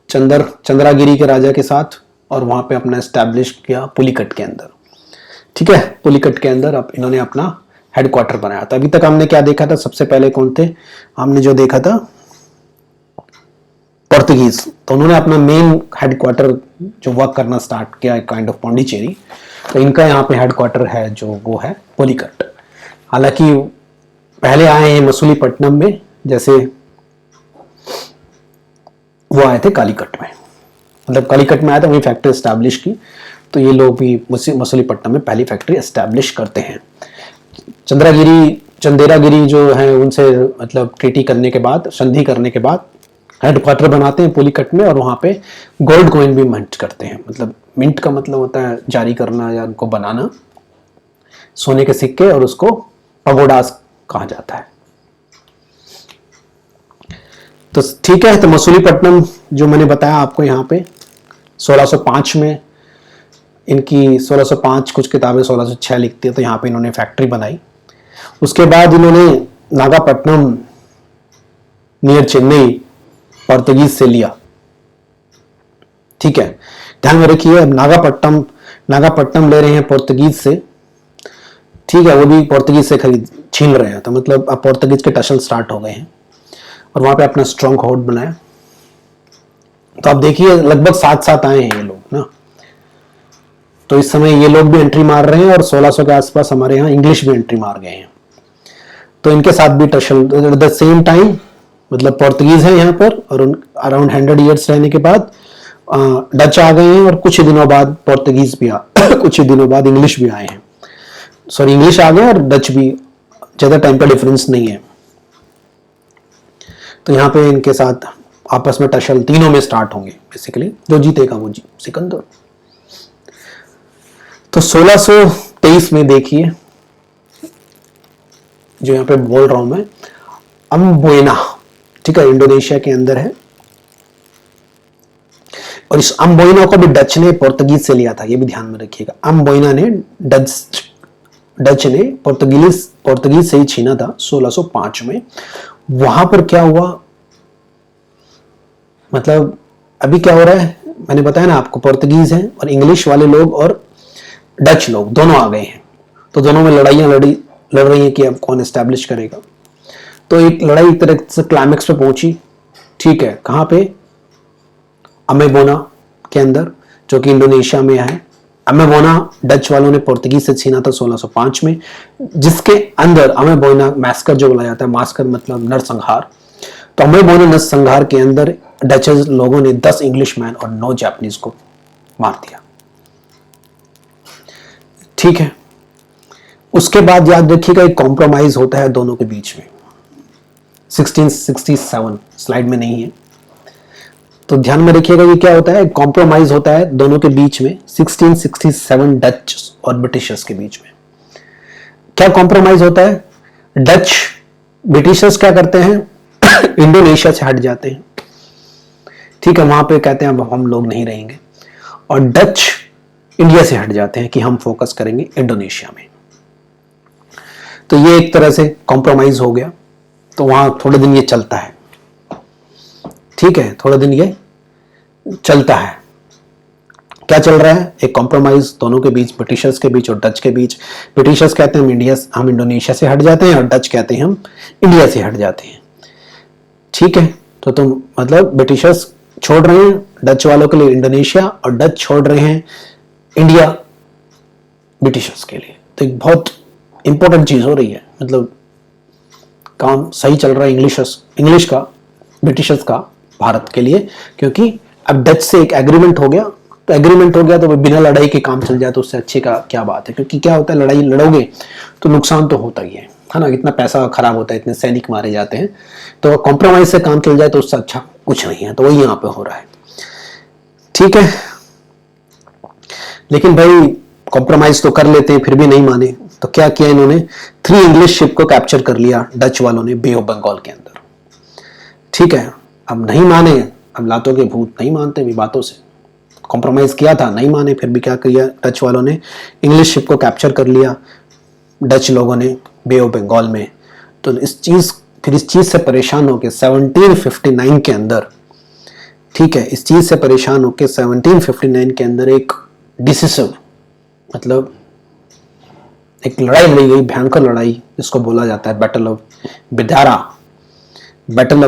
चंद्रागिरी के राजा के साथ, और वहां पे अपना एस्टैब्लिश किया पुलिकट के अंदर। ठीक है, पुलिकट के अंदर अब इन्होंने अपना हेडक्वार्टर बनाया था। अभी तक हमने क्या देखा था, सबसे पहले कौन थे, हमने जो देखा था पोर्तुगीज, तो उन्होंने अपना मेन हेडक्वार्टर जो वर्क करना स्टार्ट किया, काइंड ऑफ पौंडीचेरी, तो इनका यहाँ पे हेडक्वार्टर है जो वो है पुलिकट। हालांकि पहले आए हैं मसूलीपट्टनम में, जैसे वो आए थे कालीकट में, मतलब कालीकट में आया था, वही फैक्ट्री एस्टैब्लिश की। तो ये लोग भी मसूलीपट्टनम में पहली फैक्ट्री एस्टैब्लिश करते हैं। चंदेरागिरी जो है उनसे मतलब ट्रीटी करने के बाद, संधि करने के बाद हेडक्वार्टर बनाते हैं पुलिकट में, और वहाँ पे गोल्ड कॉइन भी मिंट करते हैं। मतलब मिंट का मतलब होता है जारी करना या उनको बनाना, सोने के सिक्के, और उसको पगोडास कहा जाता है। तो ठीक है, तो मसूलीपट्टनम जो मैंने बताया आपको यहाँ पे 1605 में इनकी 1605 कुछ किताबें 1606 लिखती है, तो यहाँ पे इन्होंने फैक्ट्री बनाई। उसके बाद इन्होंने नागापट्टनम नियर चेन्नई पोर्तुगीज से लिया। ठीक है, ध्यान में रखिए, अब नागापट्टनम ले रहे हैं पोर्तुगीज से। ठीक है, वो भी पोर्तुगीज से छीन रहे हैं, तो मतलब अब पोर्तुगीज के टसल स्टार्ट हो गए हैं, और वहां पे अपना स्ट्रॉन्ग होल्ड बनाया। तो आप देखिए लगभग साथ आए हैं ये लोग ना, तो इस समय ये लोग भी एंट्री मार रहे हैं, और 1600 के आसपास हमारे यहाँ इंग्लिश भी एंट्री मार गए हैं। तो इनके साथ भी टसल द सेम टाइम मतलब पोर्तुगीज है यहाँ पर, और अराउंड 100 ईयर्स रहने के बाद डच आ गए हैं, और कुछ ही दिनों बाद पोर्तुगीज भी कुछ ही दिनों बाद इंग्लिश भी आए हैं। सॉरी, इंग्लिश आ गए और डच भी, ज्यादा टाइम का डिफरेंस नहीं है। तो यहाँ पे इनके साथ आपस में टशल तीनों में स्टार्ट होंगे बेसिकली, जो जीतेगा वो सिकंदर। तो 1623 में देखिए, जो यहाँ पे बोल रहा हूं मैं, अम्बोयना, ठीक है, इंडोनेशिया के अंदर है। और इस अम्बोयना को भी डच ने पोर्तुगीज से लिया था, ये भी ध्यान में रखिएगा। अम्बोयना ने डच ने पोर्तुगीज से ही छीना था 1605 में। वहां पर क्या हुआ, मतलब अभी क्या हो रहा है, मैंने बताया ना आपको, पोर्तुगीज हैं और इंग्लिश वाले लोग और डच लोग दोनों आ गए हैं। तो दोनों में लड़ाइयां लड़ रही हैं कि अब कौन एस्टैब्लिश करेगा। तो एक लड़ाई एक तरह से क्लाइमैक्स पे पहुंची, ठीक है, कहां पे, अमेबोना के अंदर, जो कि इंडोनेशिया में है। अमेबोना डच वालों ने पोर्तुगीज से छीना था 1605 में, जिसके अंदर अमेबोना मैस्कर जो बोला जाता है, मास्कर मतलब नरसंहार। तो अमेबोना नरसंहार के अंदर डचेस लोगों ने 10 इंग्लिश मैन और 9 जापानीज को मार दिया, ठीक है। उसके बाद याद रखिएगा एक कॉम्प्रोमाइज होता है दोनों के बीच में, 1667, स्लाइड में नहीं है तो ध्यान में रखिएगा। ये क्या होता है, कॉम्प्रोमाइज होता है दोनों के बीच में, 1667 डच और ब्रिटिशर्स के बीच में। क्या कॉम्प्रोमाइज होता है, डच ब्रिटिशर्स क्या करते हैं, इंडोनेशिया से हट जाते हैं, ठीक है, वहां पे कहते हैं अब हम लोग नहीं रहेंगे, और डच इंडिया से हट जाते हैं कि हम फोकस करेंगे इंडोनेशिया में। तो ये एक तरह से कॉम्प्रोमाइज हो गया। तो वहां थोड़े दिन ये चलता है, ठीक है, थोड़े दिन ये चलता है। क्या चल रहा है, एक कॉम्प्रोमाइज दोनों के बीच, ब्रिटिशर्स के बीच और डच के बीच। ब्रिटिशर्स कहते हैं हम इंडोनेशिया से हट जाते हैं, और डच कहते हैं हम इंडिया से हट जाते हैं, ठीक है। तो तुम मतलब ब्रिटिशर्स छोड़ रहे हैं डच वालों के लिए इंडोनेशिया, और डच छोड़ रहे हैं इंडिया ब्रिटिशर्स के लिए। तो एक बहुत इंपॉर्टेंट चीज हो रही है, मतलब काम सही चल रहा है इंग्लिश का, ब्रिटिशर्स का भारत के लिए, क्योंकि अब डच से एक एग्रीमेंट हो गया। तो एग्रीमेंट हो गया तो बिना लड़ाई के काम चल जाए तो उससे अच्छे का क्या बात है। क्योंकि क्या होता है, लड़ाई लड़ोगे तो नुकसान तो होता ही है ना, इतना पैसा खराब होता है, इतने सैनिक मारे जाते हैं। तो कॉम्प्रोमाइज से काम चल जाए तो उससे अच्छा कुछ नहीं है। तो वही यहाँ पे हो रहा है, ठीक है। लेकिन भाई कॉम्प्रोमाइज तो कर लेते हैं, फिर भी नहीं माने। तो क्या किया इन्होंने, 3 इंग्लिश शिप को कैप्चर कर लिया डच वालों ने बे ऑफ बंगाल के अंदर, ठीक है। अब नहीं माने, अब लातों के भूत नहीं मानते भी बातों से। कॉम्प्रोमाइज किया था, नहीं माने, फिर भी क्या किया डच वालों ने, इंग्लिश शिप को कैप्चर कर लिया डच लोगों ने बे ऑफ बंगाल में। तो इस चीज से परेशान होकर 1759 के अंदर, ठीक है, इस चीज से परेशान होकर 1759 के अंदर एक डिसिसिव, मतलब एक लड़ाई लड़ी गई, भयंकर लड़ाई, जिसको बोला जाता है बैटल ऑफ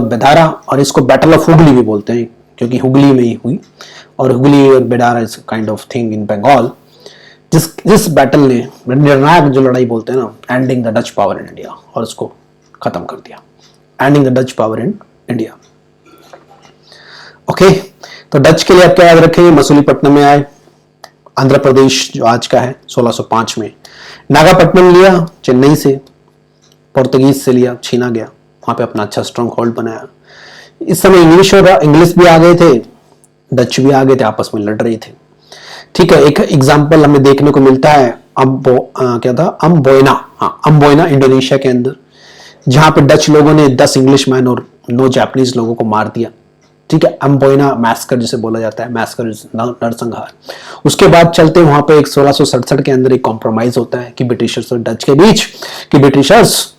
बेदारा, और इसको बैटल ऑफ हुगली भी बोलते हैं, क्योंकि हुगली में ही हुई। और हुगली और बेदारा is kind of thing in Bengal, जिस बैटल ने निर्णायक जो लड़ाई बोलते हैं ना, ending the Dutch power in India, और उसको खत्म कर दिया, ending the Dutch power in India. Okay, तो डच के लिए आप क्या याद रखेंगे, मसूलीपट्टनम में आए, आंध्र प्रदेश जो आज का है, 1605 में। नागापट्टनम लिया चेन्नई से, पोर्तुगीज से लिया, छीना गया, वहां पे अपना अच्छा स्ट्रॉन्ग होल्ड बनाया। इस समय इंग्लिश भी आ गए थे, डच भी आ गए थे, आपस में लड़ रहे थे, ठीक है। एक एग्जाम्पल हमें देखने को मिलता है, अम्बोयना इंडोनेशिया के अंदर, जहां पे डच लोगों ने 10 इंग्लिश मैन और 9 जापानीज लोगों को मार दिया, ठीक है। अम्बोयना मैस्कर जिसे बोला जाता है, मैस्कर नरसंहार। उसके बाद चलते वहां पे एक 1667 के अंदर एक कॉम्प्रोमाइज होता है कि ब्रिटिशर्स और डच के बीच, कि ब्रिटिशर्स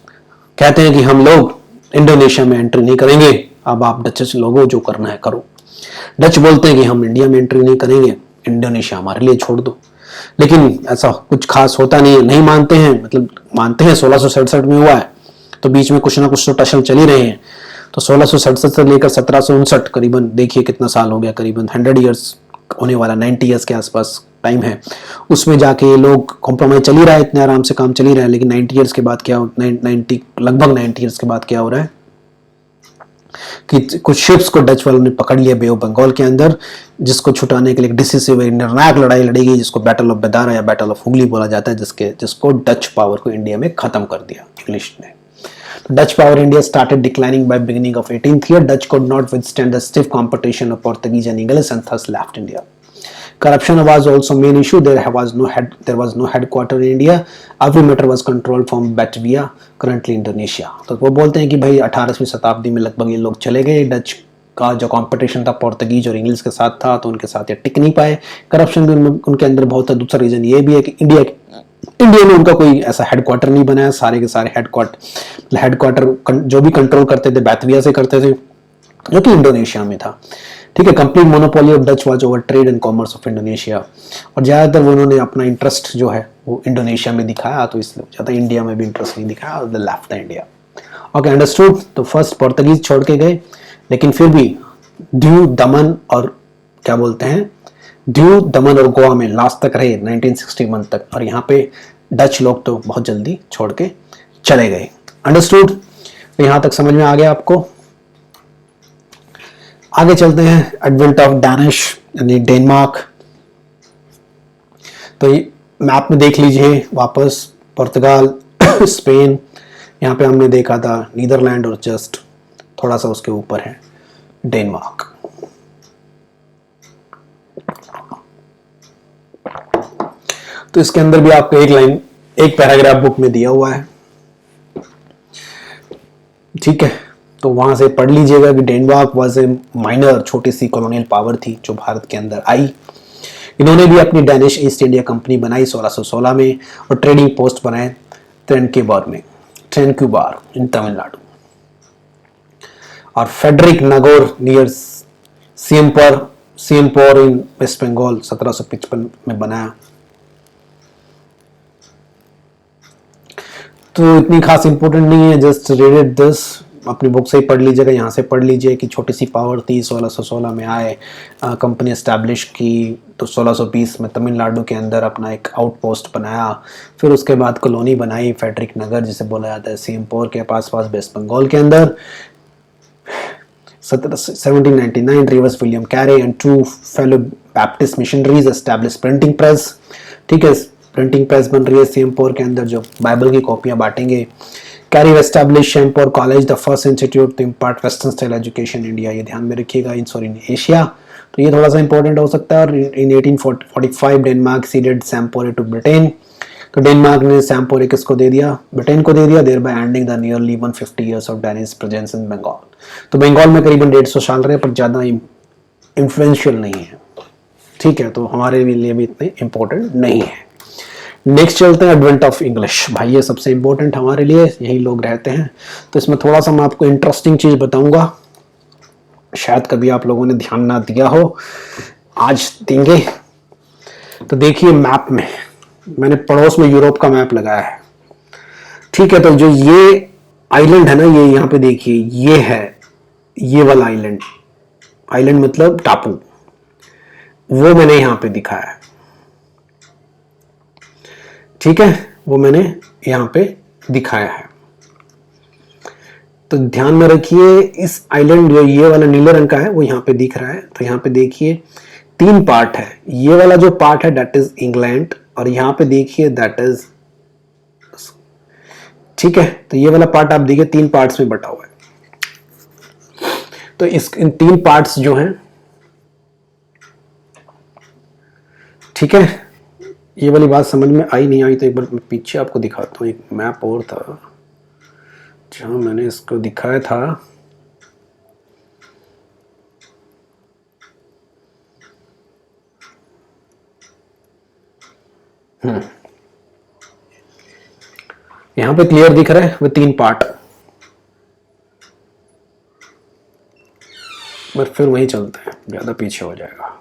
कहते हैं कि हम लोग इंडोनेशिया में एंट्री नहीं करेंगे, अब आप डच लोगों जो करना है करो। डच बोलते हैं कि हम इंडिया में एंट्री नहीं करेंगे, इंडोनेशिया हमारे लिए छोड़ दो। लेकिन ऐसा कुछ खास होता नहीं है, नहीं मानते हैं, मतलब मानते हैं 1667 में हुआ है, तो बीच में कुछ ना कुछ तो टसल चल ही रहे हैं। तो 1667 से लेकर 1759, करीबन देखिए कितना साल हो गया, करीबन 100 ईयर्स होने वाला, 90 ईयर्स के आसपास टाइम है। उसमें जाके ये लोग कॉम्प्रोमाइज चल ही रहा है, इतने आराम से काम चल ही रहा है। लेकिन 90 ईयर्स के बाद क्या, लगभग 90 ईयर्स के बाद क्या हो रहा है, कि कुछ शिप्स को डच वालों ने पकड़ लिया बे ऑफ बंगाल के अंदर, जिसको छुटाने के लिए डिसिसिव निर्णायक लड़ाई लड़ी गई, जिसको बैटल ऑफ बेदारा या बैटल ऑफ हुगली बोला जाता है, जिसको डच पावर को इंडिया में खत्म कर दिया इंग्लिश ने। Dutch power in India started declining by beginning of 18th year. Dutch could not withstand the stiff competition of Portuguese and English and thus left India. Corruption was also main issue. There was no headquarter in India. Every matter was controlled from Batavia, currently Indonesia. तो वो बोलते हैं कि भाई 18वीं शताब्दी में लगभग ये लोग चले गए, डच का जो कंपटीशन था पोर्तुगीज और इंग्लिश के साथ था, तो उनके साथ ये टिक नहीं पाए। करप्शन भी उनके अंदर बहुत था। दूसरा रीजन ये भी है कि इंडिया में उनका कोई ऐसा हेडक्वार्टर नहीं बनाया। सारे के सारे हेडक्वार्टर जो भी कंट्रोल करते थे बैतविया से करते थे, जो कि इंडोनेशिया में था। ठीक है, complete monopoly of Dutch was over trade and commerce of Indonesia. और ज़्यादातर उन्होंने अपना इंटरेस्ट जो है वो इंडोनेशिया में दिखाया, तो इसलिए ज़्यादा इंडिया में भी इंटरेस्ट नहीं दिखाया और the left the India. Okay, understood. तो फर्स्ट पोर्तुगीज छोड़ के गए, लेकिन फिर भी दीव, दमन और क्या बोलते हैं, दीव, दमन और गोवा में लास्ट तक रहे 1961 तक, और यहाँ पे डच लोग तो बहुत जल्दी छोड़ के चले गए। अंडरस्टूड। तो यहाँ तक समझ में आ गया आपको। आगे चलते हैं, एडवेंट ऑफ डैनिश यानी डेनमार्क। तो मैप में देख लीजिए वापस, पुर्तगाल, स्पेन, यहाँ पे हमने देखा था नीदरलैंड, और जस्ट थोड़ा सा उसके ऊपर है डेनमार्क। तो इसके अंदर भी आपको एक पैराग्राफ बुक में दिया हुआ है। ठीक है, तो वहां से पढ़ लीजिएगा कि डेनमार्क वाज ए माइनर, छोटी सी कॉलोनियल पावर थी जो भारत के अंदर आई। इन्होंने भी अपनी डैनिश ईस्ट इंडिया कंपनी बनाई 1616 में, और ट्रेडिंग पोस्ट बनाए ट्रेनक्यूबार इन तमिलनाडु, और फेडरिक नगोर नियर सियमपोर इन वेस्ट बंगाल 1755 में बनाया। तो इतनी खास इंपॉर्टेंट नहीं है, जस्ट रीड दिस, अपनी बुक से ही पढ़ लीजिएगा। यहाँ से पढ़ लीजिए कि छोटी सी पावर थी, 1616 में आए, कंपनी एस्टैब्लिश की, तो 1620 में तमिलनाडु के अंदर अपना एक आउटपोस्ट बनाया। फिर उसके बाद कॉलोनी बनाई फेडरिक नगर, जिसे बोला जाता है सियमपोर के पास वेस्ट बंगाल के अंदर। 1799 reverse William Carey and 2 fellow Baptist missionaries establish printing press. ठीक है, प्रिंटिंग प्रेस बन रही है सियमपोर के अंदर, जो बाइबल की कॉपियां बांटेंगे। Carey establish Serampore college, the first institute to impart western style education India. ये ध्यान में रखिएगा, इन एशिया। तो ये थोड़ा सा इंपॉर्टेंट हो सकता है। और in 1845 Denmark ceded Serampore to Britain. तो डेनमार्क ने सैम्पोरे किसको दे दिया? ब्रिटेन को दे दिया, thereby ending the nearly 150 years of Danish presence in Bengal. तो बंगाल में करीबन 150 साल रहे, पर ज़्यादा इन्फ्लुएंशियल नहीं है। ठीक है, तो हमारे लिए भी इतने इंपॉर्टेंट नहीं है। नेक्स्ट चलते हैं, एडवेंट ऑफ इंग्लिश। भाई ये सबसे इंपॉर्टेंट हमारे लिए, यही लोग रहते हैं। तो इसमें थोड़ा सा मैं आपको इंटरेस्टिंग चीज बताऊंगा, शायद कभी आप लोगों ने ध्यान ना दिया हो, आज देंगे। तो देखिए मैप में मैंने पड़ोस में यूरोप का मैप लगाया है। ठीक है, तो जो ये आइलैंड है ना, ये यहाँ पे देखिए, ये है ये वाला आइलैंड। आइलैंड मतलब टापू, वो मैंने यहाँ पे दिखाया है। ठीक है, वो मैंने यहाँ पे दिखाया है। तो ध्यान में रखिए, इस आइलैंड जो ये वाला नीले रंग का है वो यहाँ पे दिख रहा है। तो यहाँ पे देखिए 3 पार्ट है। ये वाला जो पार्ट है दैट इज इंग्लैंड, और यहाँ पे देखिए दैट इज, ठीक है, तो ये वाला पार्ट आप देखिए 3 पार्ट्स में बटा हुआ है। तो इन 3 पार्ट्स जो हैं, ठीक है, ये वाली बात समझ में आई नहीं आई तो एक बार मैं पीछे आपको दिखाता हूँ। एक मैप और था जहां मैंने इसको दिखाया था। यहां पे क्लियर दिख रहा है वो 3 पार्ट, बस फिर वही चलते हैं, ज्यादा पीछे हो जाएगा।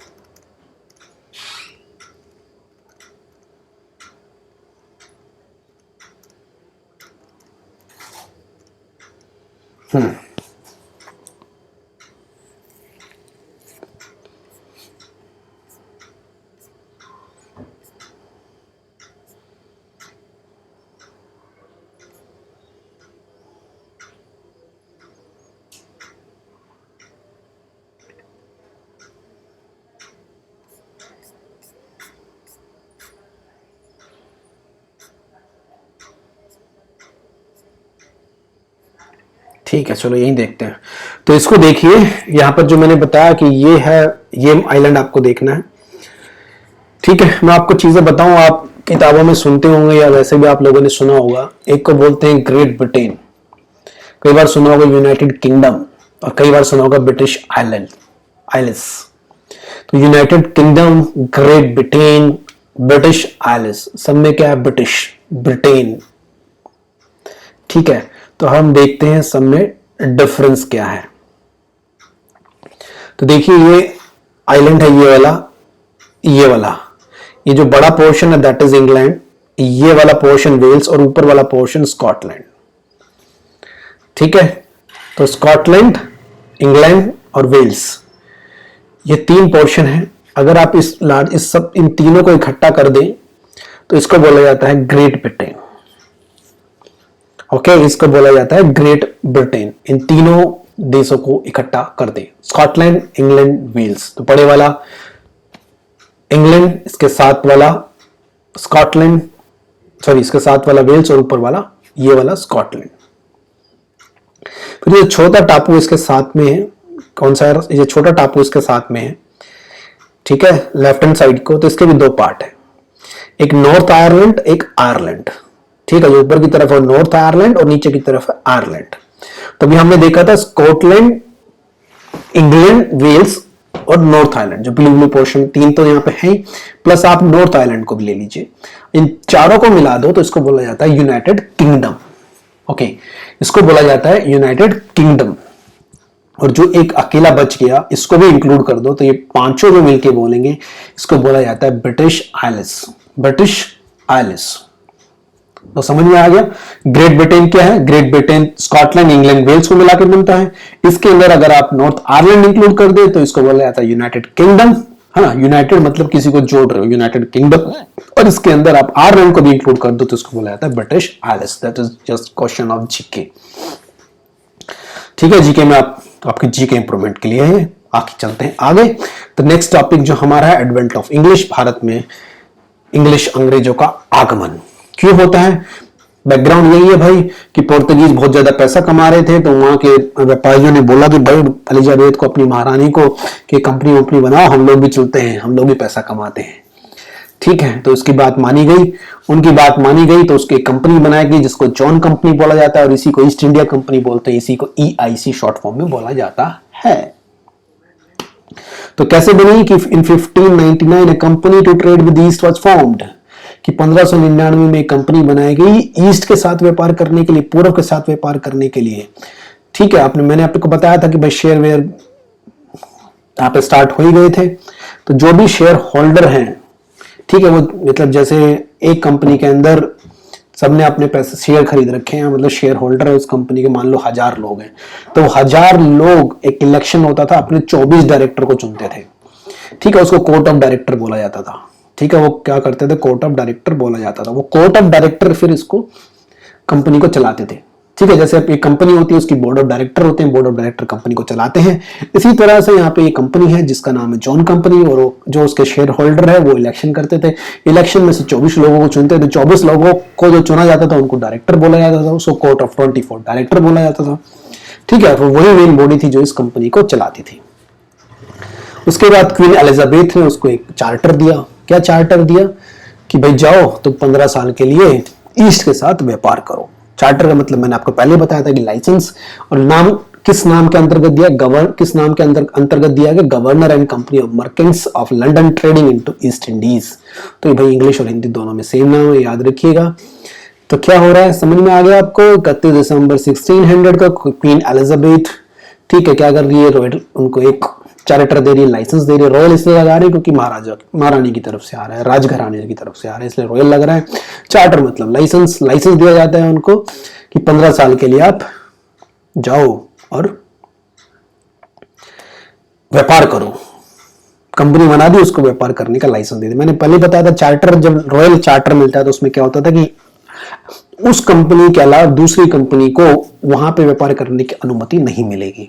ठीक है, चलो यही देखते हैं। तो इसको देखिए, यहाँ पर जो मैंने बताया कि ये है, ये आइलैंड आपको देखना है। ठीक है, मैं आपको चीजें बताऊं, आप किताबों में सुनते होंगे या वैसे भी आप लोगों ने सुना होगा। एक को बोलते हैं ग्रेट ब्रिटेन, कई बार सुना होगा यूनाइटेड किंगडम, और कई बार सुना होगा ब्रिटिश आइलैंड, आइलिस। तो United Kingdom, Great Britain, British isles, सब में क्या है? British, Britain. ठीक है, तो हम देखते हैं सब में डिफरेंस क्या है। तो देखिए, ये आइलैंड है, ये वाला, ये वाला, ये जो बड़ा पोर्शन है दैट इज इंग्लैंड, ये वाला पोर्शन वेल्स, और ऊपर वाला पोर्शन स्कॉटलैंड। ठीक है, तो स्कॉटलैंड, इंग्लैंड और वेल्स, ये तीन पोर्शन है। अगर आप इस सब इन तीनों को इकट्ठा कर दें तो इसको बोला जाता है ग्रेट ब्रिटेन। ओके, इसको बोला जाता है ग्रेट ब्रिटेन। इन तीनों देशों को इकट्ठा कर दें, स्कॉटलैंड, इंग्लैंड, वेल्स। तो बड़े वाला इंग्लैंड, इसके साथ वाला स्कॉटलैंड, सॉरी इसके साथ वाला वेल्स, और ऊपर वाला ये वाला स्कॉटलैंड। फिर ये छोटा टापू इसके साथ में है, कौन सा है? ये छोटा टापू इसके साथ में है। ठीक है, लेफ्ट हैंड साइड को, तो इसके भी दो पार्ट है, एक नॉर्थ आयरलैंड, एक आयरलैंड। ठीक है, जो ऊपर की तरफ है नॉर्थ आयरलैंड और नीचे की तरफ है आयरलैंड। तो अभी हमने देखा था स्कॉटलैंड, इंग्लैंड, वेल्स और नॉर्थ आयरलैंड, जो ब्लू ब्लू पोर्शन, तीन तो यहाँ पे है, प्लस आप नॉर्थ आयरलैंड को भी ले लीजिए। इन चारों को मिला दो तो इसको बोला जाता है यूनाइटेड किंगडम। ओके, इसको बोला जाता है यूनाइटेड किंगडम। और जो एक अकेला बच गया, इसको भी इंक्लूड कर दो तो ये पांचों जो मिलके बोलेंगे, इसको बोला जाता है ब्रिटिश आइलिस, ब्रिटिश आइलिस। तो समझ में आ गया। ग्रेट ब्रिटेन क्या है? Great Britain Scotland, England, Wales को मिलाकर बनता है। इसके अंदर अगर आप नॉर्थ आयरलैंड इंक्लूड कर दे तो इसको बोला जाता है यूनाइटेड किंगडम, है ना। यूनाइटेड मतलब किसी को जोड़ रहे हो, यूनाइटेड किंगडम। और इसके अंदर आप आयरलैंड को भी इंक्लूड कर दो तो इसको बोला जाता है British isles. That is just question of GK. ठीक है, जीके में आपके जीके इंप्रूवमेंट के लिए है। आगे चलते हैं आगे। तो नेक्स्ट टॉपिक जो हमारा है, एडवेंट ऑफ इंग्लिश। भारत में इंग्लिश, अंग्रेजों का आगमन क्यों होता है? बैकग्राउंड यही है भाई कि पोर्तुगीज बहुत ज्यादा पैसा कमा रहे थे, तो वहां के व्यापारियों ने बोला कि भाई एलिजाबेथ को, अपनी महारानी को, कि कंपनी वंपनी बनाओ, हम लोग भी चलते हैं, हम लोग भी पैसा कमाते हैं। ठीक है, तो उसकी बात मानी गई, उनकी बात मानी गई, तो उसकी कंपनी बनाई गई जिसको जॉन कंपनी बोला जाता है, और इसी को ईस्ट इंडिया कंपनी बोलते हैं, इसी को EIC शॉर्ट फॉर्म में बोला जाता है। तो कैसे बनी कि in 1599 a company to trade with East was formed, कि 1599 में एक कंपनी बनाई गई ईस्ट के साथ व्यापार करने के लिए, पूर्व के साथ व्यापार करने के लिए। ठीक है, मैंने आपको बताया था कि भाई शेयर वेयर यहाँ पे स्टार्ट हो ही गए थे। तो जो भी शेयर होल्डर हैं, ठीक है, वो मतलब जैसे एक कंपनी के अंदर सबने अपने पैसे शेयर खरीद रखे हैं, मतलब शेयर होल्डर है उस कंपनी के, मान लो 1000 लोग हैं, तो 1000 लोग, एक इलेक्शन होता था, अपने 24 डायरेक्टर को चुनते थे। ठीक है, उसको कोर्ट ऑफ डायरेक्टर बोला जाता था। ठीक है, वो क्या करते थे? कोर्ट ऑफ डायरेक्टर बोला जाता था। वो कोर्ट ऑफ डायरेक्टर फिर इसको कंपनी को चलाते थे। ठीक है, जैसे एक कंपनी होती है, उसकी बोर्ड ऑफ डायरेक्टर होते हैं, बोर्ड ऑफ डायरेक्टर कंपनी को चलाते हैं। इसी तरह से यहाँ पे एक कंपनी है जिसका नाम है जॉन कंपनी, और जो उसके शेयर होल्डर है वो इलेक्शन करते थे। इलेक्शन में से 24 लोगों को चुनते थे। 24 लोगों को जो चुना जाता था उनको डायरेक्टर बोला जाता था, उसको कोर्ट ऑफ 24 डायरेक्टर बोला जाता था। ठीक है, तो वही मेन बॉडी थी जो इस कंपनी को चलाती थी। उसके बाद क्वीन एलिजाबेथ ने उसको एक चार्टर दिया। क्या चार्टर दिया? कि भाई जाओ तो 15 साल के लिए ईस्ट के साथ व्यापार करो। चार्टर का मतलब मैंने आपको पहले बताया था कि लाइसेंस, और नाम किस नाम के अंतर्गत दिया? किस नाम के अंतर्गत दिया गया? Governor and company of merchants of London trading into East Indies. तो ये भाई इंग्लिश और हिंदी दोनों में सेम नाम है, याद रखिएगा। तो क्या हो रहा है, समझ में आ गया आपको? 31 दिसंबर 1600 को क्वीन एलिजाबेथ, ठीक है, क्या कर रही है? रॉयल उनको एक चार्टर दे रही है, लाइसेंस दे रही है। रॉयल इसलिए लगा रही है क्योंकि महारानी की तरफ से आ रहा है, राजघराने की तरफ से आ रहा है, इसलिए रॉयल लग रहा है। चार्टर मतलब लाइसेंस दिया जाता है उनको कि 15 साल के लिए आप जाओ और व्यापार करो। कंपनी बना दी, उसको व्यापार करने का लाइसेंस दे दिया। मैंने पहले बताया था चार्टर, जब रॉयल चार्टर मिलता है तो उसमें क्या होता था कि उस कंपनी के अलावा दूसरी कंपनी को वहां पे व्यापार करने की अनुमति नहीं मिलेगी।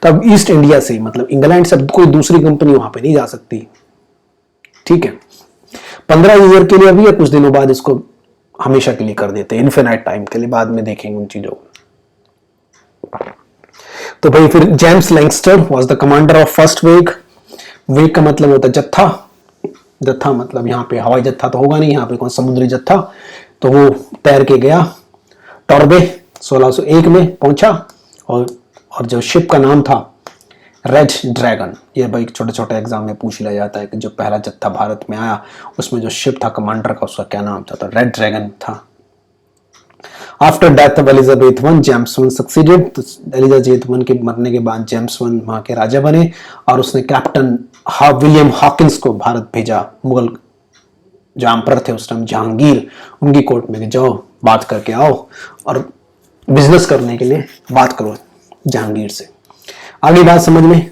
तो अब ईस्ट इंडिया से, मतलब इंग्लैंड से कोई दूसरी कंपनी वहां पे नहीं जा सकती। ठीक है, 15 ईयर के लिए अभी, या कुछ दिनों बाद इसको हमेशा के लिए कर देते हैं, इन्फिनाइट टाइम के लिए, बाद में देखेंगे उन चीजों को। तो भाई फिर James Lancaster was the commander of first voyage. Voyage का मतलब होता है जत्था, जत्था मतलब यहाँ पे हवाई जत्था तो होगा नहीं, यहाँ पे कौन समुद्री जत्था, तो वो तैर के गया टॉर्बे 1601 में पहुंचा। और जो शिप का नाम था रेड ड्रैगन। ये भाई छोटे छोटे एग्जाम में पूछ लिया जाता है कि जो पहला जत्था भारत में आया उसमें जो शिप था कमांडर का उसका क्या नाम था, तो रेड ड्रैगन था। After death of Elizabeth one James one succeeded, तो एलिजाबेथ वन के मरने के बाद जेम्स वन वहां के राजा बने और उसने कैप्टन विलियम हॉकिंस को भारत भेजा, मुगल जो एम्पर थे उस टाइम जहांगीर, उनकी कोर्ट में जाओ बात करके आओ और बिजनेस करने के लिए बात करो जहांगीर से। आगे बात समझ में,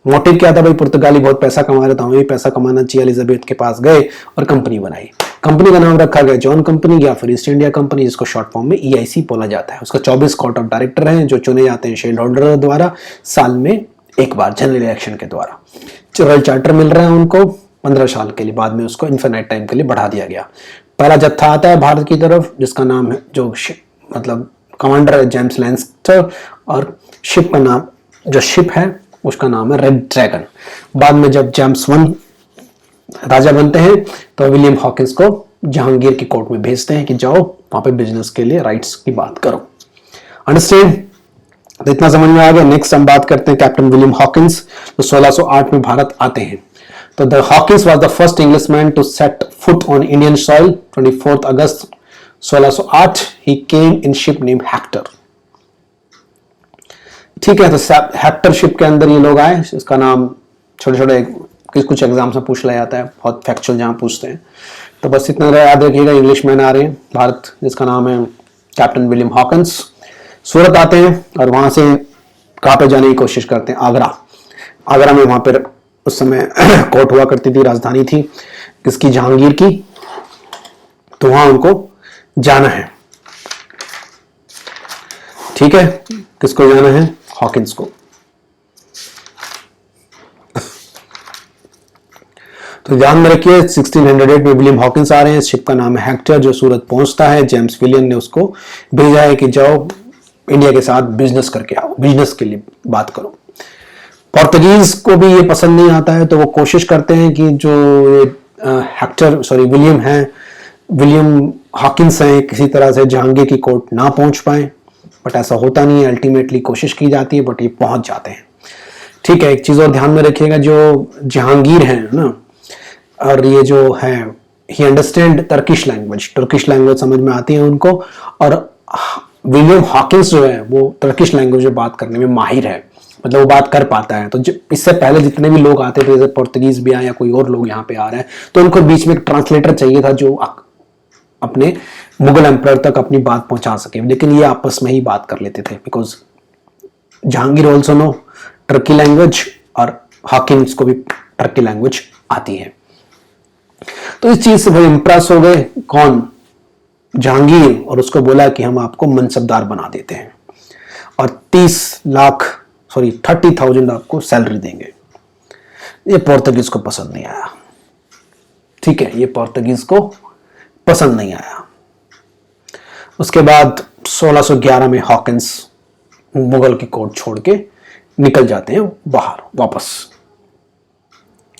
मोटिव क्या था भाई, पुर्तगाली बहुत पैसा कमा रहा था, हमें भी पैसा कमाना चाहिए, एलिजाबेथ के पास गए और कंपनी बनाई। कंपनी का नाम रखा गया जॉन कंपनी या फिर ईस्ट इंडिया कंपनी, जिसको शॉर्ट फॉर्म में EIC बोला जाता है। उसका 24 कोर्ट ऑफ डायरेक्टर हैं जो चुने जाते हैं शेयर होल्डर द्वारा साल में एक बार जनरल इलेक्शन के द्वारा। रॉयल चार्टर मिल रहा है उनको 15 साल के लिए, बाद में उसको इन्फिनाइट टाइम के लिए बढ़ा दिया गया। पहला जत्था आता है भारत की तरफ जिसका नाम है जो मतलब कमांडर है जेम्स लैंगस्टर, और शिप का नाम जो शिप है उसका नाम है रेड ड्रैगन। बाद में जब जेम्स वन राजा बनते हैं तो विलियम हॉकिंस को जहांगीर की कोर्ट में भेजते हैं कि जाओ वहां पे बिजनेस के लिए राइट्स की बात करो। अंडरस्टैंड, तो इतना समझ में आ गया। नेक्स्ट हम बात करते हैं कैप्टन विलियम हॉकिंस, जो 1608 में भारत आते हैं। तो the Hawkins was the first Englishman to set foot on Indian soil 24 August 1608। He came in ship name Hector. ठीक है, तो हेक्टर शिप के अंदर ये लोग आए, इसका नाम छोटे छोटे कुछ एग्जाम से पूछ लिया जाता है, बहुत फैक्चुअल जहां पूछते हैं। तो बस इतना याद रखिएगा, इंग्लिशमैन आ रहे हैं भारत जिसका नाम है कैप्टन विलियम हॉकिंस। सूरत आते हैं और वहां से कहां पे जाने की कोशिश करते हैं, आगरा। आगरा में वहां पर उस समय कोर्ट हुआ करती थी, राजधानी थी किसकी, जहांगीर की, तो वहां उनको जाना है। ठीक है, किसको जाना है, हॉकिंस को। तो ध्यान में रखिए 1608 में विलियम हॉकिंस आ रहे हैं, शिप का नाम है हेक्टर, जो सूरत पहुंचता है। जेम्स विलियम ने उसको भेजा है कि जाओ इंडिया के साथ बिजनेस करके आओ, बिजनेस के लिए बात करो। पोर्तुगीज को भी ये पसंद नहीं आता है, तो वो कोशिश करते हैं कि जो हेक्टर सॉरी विलियम है, विलियम हॉकिंस हैं, किसी तरह से जहांगीर की कोर्ट ना पहुंच पाए, बट ऐसा होता नहीं है। अल्टीमेटली कोशिश की जाती है बट ये पहुंच जाते हैं। ठीक है, एक चीज और ध्यान में रखिएगा, जो जहांगीर है ना, और ये जो है ही अंडरस्टैंड तुर्किश लैंग्वेज समझ में आती है उनको, और विलियम हॉकिंस जो है वो तुर्किश लैंग्वेज में बात करने में माहिर है, मतलब वो बात कर पाता है। तो इससे पहले जितने भी लोग आते थे, जैसे पोर्तुगीज भी आए या कोई और लोग यहाँ पे आ रहे हैं, तो उनको बीच में एक ट्रांसलेटर चाहिए था जो अपने मुगल एम्पायर तक अपनी बात पहुंचा सके, लेकिन ये आपस में ही बात कर लेते थे, because Jahangir also know Turkey language और हॉकिंस को भी टर्की लैंग्वेज आती है। तो इस चीज से भाई इंप्रेस हो गए कौन, जहांगीर, और उसको बोला कि हम आपको मनसबदार बना देते हैं और 30,000 आपको सैलरी देंगे। ये पोर्तुगीज को पसंद नहीं आया। ठीक है, ये पोर्तुगीज को पसंद नहीं आया। उसके बाद 1611 में हॉकिंस मुगल की कोर्ट छोड़ के निकल जाते हैं बाहर वापस।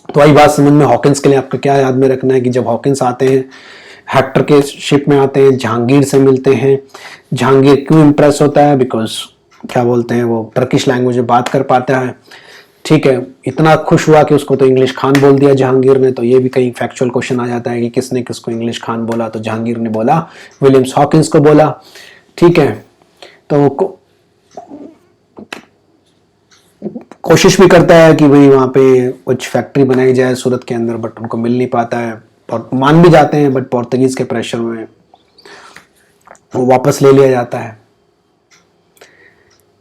तो वही बात समझ में, हॉकिंस के लिए आपको क्या याद में रखना है कि जब हॉकिंस आते हैं, हेक्टर के शिप में आते हैं, जहांगीर से मिलते हैं। जहांगीर क्यों इंप्रेस होता है, बिकॉज क्या बोलते हैं वो टर्किश लैंग्वेज में बात कर पाता है। ठीक है, इतना खुश हुआ कि उसको तो इंग्लिश खान बोल दिया जहांगीर ने। तो ये भी कहीं फैक्चुअल क्वेश्चन आ जाता है कि किसने किसको इंग्लिश खान बोला, तो जहांगीर ने बोला विलियम्स हॉकिंस को बोला। ठीक है, तो कोशिश भी करता है कि भाई वहाँ पे कुछ फैक्ट्री बनाई जाए सूरत के अंदर, बट उनको मिल नहीं पाता है और मान भी जाते हैं, बट पोर्तुगीज के प्रेशर में वो वापस ले लिया जाता है।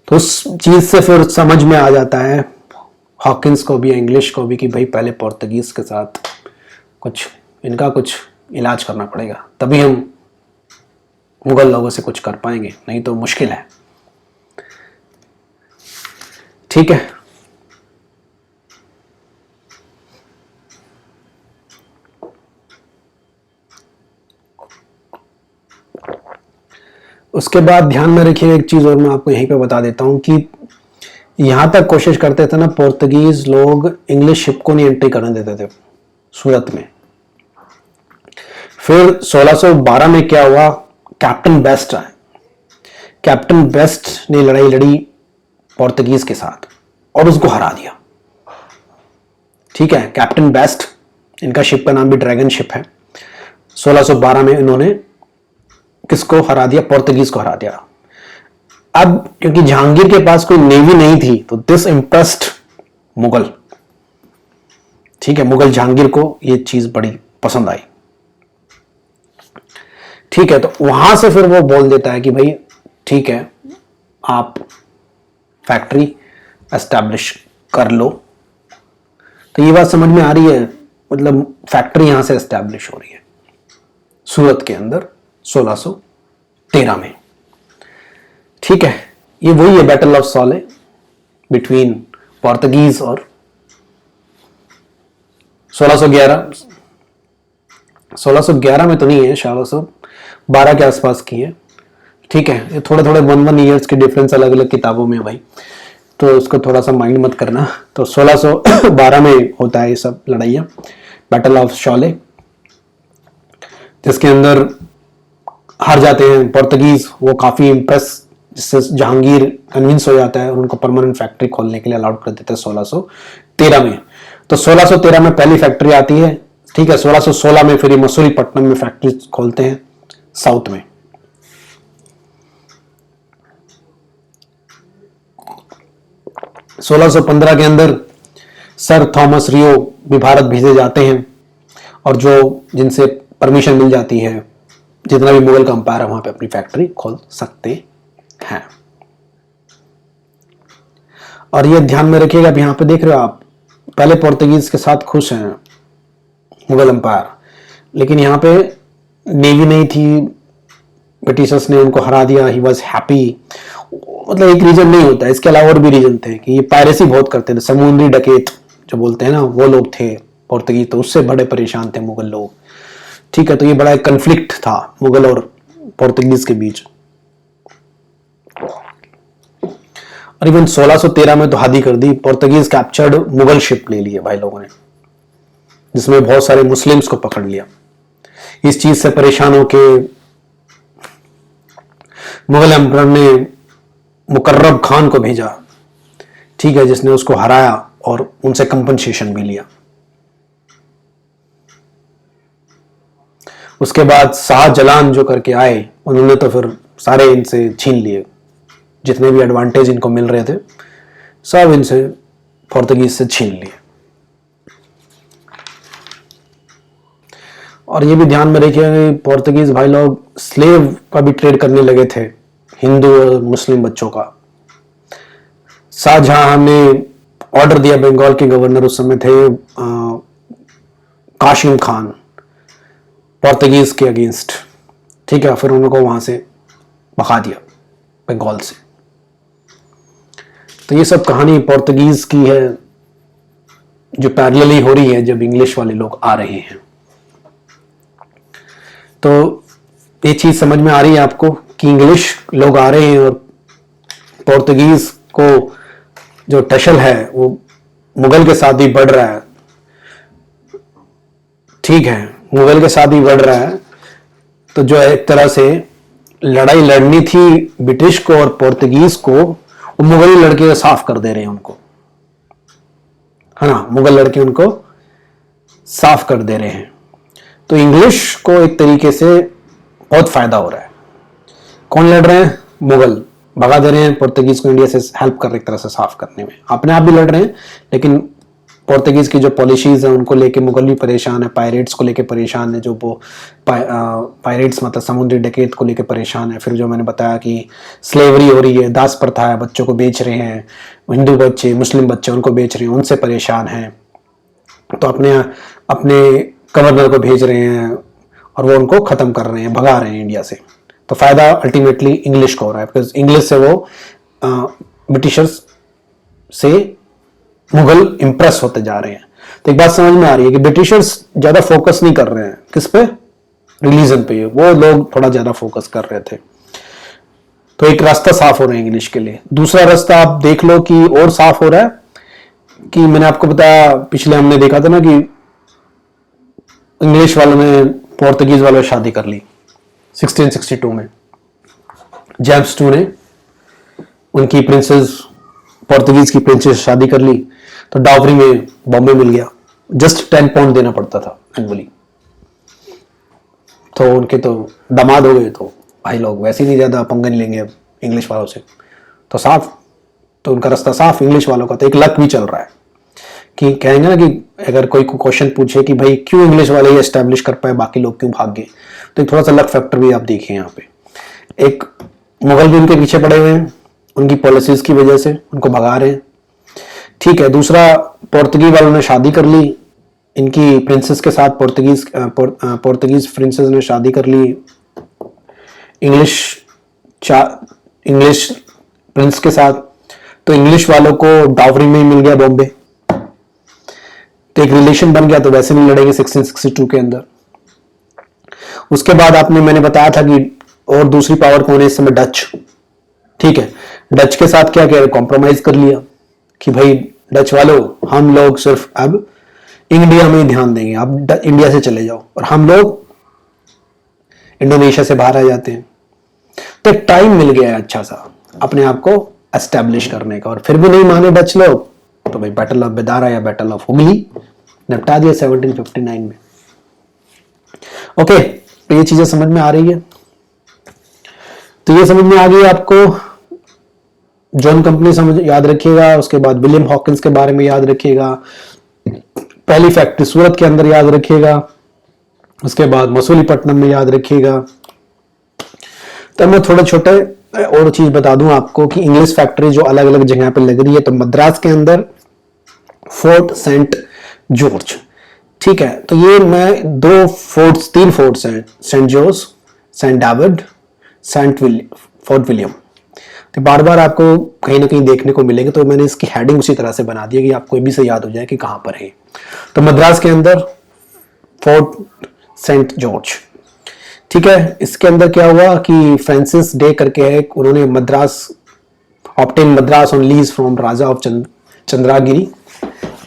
तो उस चीज से फिर समझ में आ जाता है हॉकिंस को भी, इंग्लिश को भी, कि भाई पहले पोर्तुगीज के साथ इनका कुछ इलाज करना पड़ेगा, तभी हम मुगल लोगों से कुछ कर पाएंगे, नहीं तो मुश्किल है। ठीक है, उसके बाद ध्यान में रखिए एक चीज और मैं आपको यहीं पे बता देता हूं कि यहां तक कोशिश करते थे ना पोर्तुगीज लोग इंग्लिश शिप को नहीं एंट्री करने देते थे सूरत में। फिर 1612 में क्या हुआ, कैप्टन बेस्ट आए। कैप्टन बेस्ट ने लड़ाई लड़ी पोर्तुगीज के साथ और उसको हरा दिया। ठीक है, कैप्टन बेस्ट, इनका शिप का नाम भी ड्रैगन शिप है। 1612 में इन्होंने किसको हरा दिया, पोर्तुगीज को हरा दिया। अब क्योंकि जहांगीर के पास कोई नेवी नहीं थी तो दिस इंप्रेस्ड मुगल। ठीक है, मुगल जहांगीर को ये चीज बड़ी पसंद आई। ठीक है, तो वहां से फिर वो बोल देता है कि भाई ठीक है, आप फैक्ट्री एस्टैब्लिश कर लो। तो ये बात समझ में आ रही है, मतलब फैक्ट्री यहां से एस्टैब्लिश हो रही है सूरत के अंदर 1613 में। ठीक है, ये वही है बैटल ऑफ सॉले बिटवीन पोर्तुगीज और 1611 में तो नहीं है, 1612 के आसपास की है। ठीक है, ये थोड़े थोड़े 1 ईयर्स के डिफरेंस अलग अलग किताबों में भाई, तो उसको थोड़ा सा माइंड मत करना। तो 1612 में होता है ये सब लड़ाइयाँ, बैटल ऑफ शॉले, जिसके अंदर हार जाते हैं पोर्तुगीज। वो काफी इंप्रेस, जिससे जहांगीर कन्विंस हो जाता है और उनको परमानेंट फैक्ट्री खोलने के लिए अलाउड कर देते हैं 1613 में। तो 1613 में पहली फैक्ट्री आती है। ठीक है, 1616 में फिर मसूलीपट्टनम में फैक्ट्री खोलते हैं साउथ में। - 1615 के अंदर सर थॉमस रियो भी भारत भेजे जाते हैं और जो जिनसे परमिशन मिल जाती है, जितना भी मुगल का अंपायर है वहां पे अपनी फैक्ट्री खोल सकते हैं। और ये ध्यान में रखिएगा, अब यहां पे देख रहे हो आप, पहले पोर्तुगीज के साथ खुश हैं मुगल अंपायर, लेकिन यहां पे नेवी नहीं थी, ब्रिटिशर्स ने उनको हरा दिया, ही वॉज हैप्पी। मतलब एक रीजन नहीं होता है, इसके अलावा और भी रीजन थे कि ये पायरेसी बहुत करते थे, समुद्री डकैत जो बोलते हैं ना, वो लोग थे पोर्तुगीज, तो उससे बड़े परेशान थे मुगल लोग। ठीक है, तो ये बड़ा एक कन्फ्लिक्ट था मुगल और पोर्तुगीज के बीच। और इवन 1613 में तो हद ही कर दी, पोर्तुगीज कैप्चर्ड मुगल शिप ले लिए भाई लोगों ने, जिसमें बहुत सारे मुस्लिम्स को पकड़ लिया। इस चीज से परेशान होके मुगल एम्परर ने मुकर्रब खान को भेजा, ठीक है, जिसने उसको हराया और उनसे कंपनसेशन भी लिया। उसके बाद शाहजलान जो करके आए, उन्होंने तो फिर सारे इनसे छीन लिए, जितने भी एडवांटेज इनको मिल रहे थे सब इनसे पोर्तुगीज से छीन लिए। और ये भी ध्यान में रखिए कि पोर्तुगीज भाई लोग स्लेव का भी ट्रेड करने लगे थे, हिंदू और मुस्लिम बच्चों का। शाहजहां ने ऑर्डर दिया, बंगाल के गवर्नर उस समय थे काशिम खान, पोर्तुगीज के अगेंस्ट। ठीक है, फिर उनको वहां से भगा दिया बंगाल से। तो ये सब कहानी पोर्तुगीज की है जो पैरेलली हो रही है जब इंग्लिश वाले लोग आ रहे हैं। तो ये चीज समझ में आ रही है आपको कि इंग्लिश लोग आ रहे हैं और पोर्तुगीज को जो टशल है वो मुगल के साथ ही बढ़ रहा है। ठीक है, मुगल के साथ ही बढ़ रहा है। तो जो एक तरह से लड़ाई लड़नी थी ब्रिटिश को और पोर्तुगीज को, वो मुगल लड़के साफ कर दे रहे हैं उनको, है ना, मुगल लड़के उनको साफ कर दे रहे हैं। तो इंग्लिश को एक तरीके से बहुत फायदा हो रहा है। कौन लड़ रहे हैं? मुगल भगा दे रहे हैं पोर्तुगीज को, इंडिया से हेल्प कर रहे, एक तरह से साफ करने में। अपने आप भी लड़ रहे हैं, लेकिन पोर्तुगीज की जो पॉलिसीज है उनको लेके मुगल भी परेशान है, पायरेट्स को लेके परेशान है, जो वो पायरेट्स मतलब समुद्री डकैत को लेके परेशान है। फिर जो मैंने बताया कि स्लेवरी हो रही है, दास प्रथा है, बच्चों को बेच रहे हैं, हिंदू बच्चे मुस्लिम बच्चे उनको बेच रहे हैं, उनसे परेशान हैं। तो अपने अपने गवर्नर को भेज रहे हैं और वो उनको खत्म कर रहे हैं, भगा रहे हैं इंडिया से। तो फायदा अल्टीमेटली इंग्लिश को हो रहा है, बिकॉज इंग्लिश से वो ब्रिटिशर्स से मुगल इंप्रेस होते जा रहे हैं। तो एक बात समझ में आ रही है कि ब्रिटिशर्स ज्यादा फोकस नहीं कर रहे हैं किस पे, रिलीजन पे। वो लोग थोड़ा ज्यादा फोकस कर रहे थे। तो एक रास्ता साफ हो रहा है इंग्लिश के लिए। दूसरा रास्ता आप देख लो कि और साफ हो रहा है कि मैंने आपको बताया, पिछले हमने देखा था ना कि इंग्लिश वालों ने पोर्तुगीज वालों से शादी कर ली 1662 में। जेम्स टू ने उनकी प्रिंसेस, पोर्तुगीज की प्रिंसेस से शादी कर ली, तो डावरी में बॉम्बे मिल गया, जस्ट 10 पाउंड देना पड़ता था एनुअली। तो उनके तो दामाद हो गए, तो भाई लोग वैसे ही नहीं ज्यादा पंगा नहीं लेंगे अब इंग्लिश वालों से, तो साफ, तो उनका रास्ता साफ इंग्लिश वालों का। तो एक लक भी चल रहा है कि कहेंगे ना कि अगर कोई क्वेश्चन पूछे कि भाई क्यों इंग्लिश वाले ही एस्टेब्लिश कर पाए, बाकी लोग क्यों भाग गए, तो एक थोड़ा सा लक फैक्टर भी आप देखिए यहाँ पे। एक मुगल भी उनके पीछे पड़े हुए हैं, उनकी पॉलिसीज की वजह से उनको भगा रहे हैं, ठीक है। दूसरा, पोर्तुगीज वालों ने शादी कर ली इनकी प्रिंसेस के साथ, पोर्तुगीज प्रिंसेस ने शादी कर ली इंग्लिश प्रिंस के साथ, तो इंग्लिश वालों को डावरी में ही मिल गया बॉम्बे, तो एक रिलेशन बन गया, तो वैसे नहीं लड़ेंगे 1662 के अंदर। उसके बाद आपने, मैंने बताया था कि और दूसरी पावर कौन है इस समय, डच, ठीक है। डच के साथ क्या किया, कॉम्प्रोमाइज कर लिया कि भाई डच वालों, हम लोग सिर्फ अब इंडिया में ही ध्यान देंगे, आप इंडिया से चले जाओ, और हम लोग इंडोनेशिया से बाहर आ जाते हैं। तो एक टाइम मिल गया है अच्छा सा अपने आप को एस्टेब्लिश करने का, और फिर भी नहीं माने डच लोग, तो भाई बैटल ऑफ बेदारा या बैटल ऑफ हुगली निपटा दिया 1759 में। ओके, तो ये चीजें समझ में आ रही है। तो ये समझ में आ गई आपको, जॉन कंपनी समझ याद रखिएगा, उसके बाद विलियम हॉकिंस के बारे में याद रखिएगा, पहली फैक्ट्री सूरत के अंदर याद रखिएगा, उसके बाद मसूलीपट्टनम में याद रखिएगा। तो मैं थोड़े छोटे और चीज बता दूं आपको कि इंग्लिश फैक्ट्री जो अलग अलग जगह पे लग रही है, तो मद्रास के अंदर फोर्ट सेंट जॉर्ज, ठीक है। तो ये मैं तीन फोर्ट्स हैं, Saint George, Saint David, Fort William. तो बार बार आपको कहीं ना कहीं देखने को मिलेंगे, तो मैंने इसकी हेडिंग उसी तरह से बना दी है कि आपको भी से याद हो जाए कि कहां पर है। तो मद्रास के अंदर फोर्ट सेंट जॉर्ज, ठीक है। इसके अंदर क्या हुआ कि फ्रांसिस डे करके है, उन्होंने obtain Madras on lease from Raja of Chandragiri,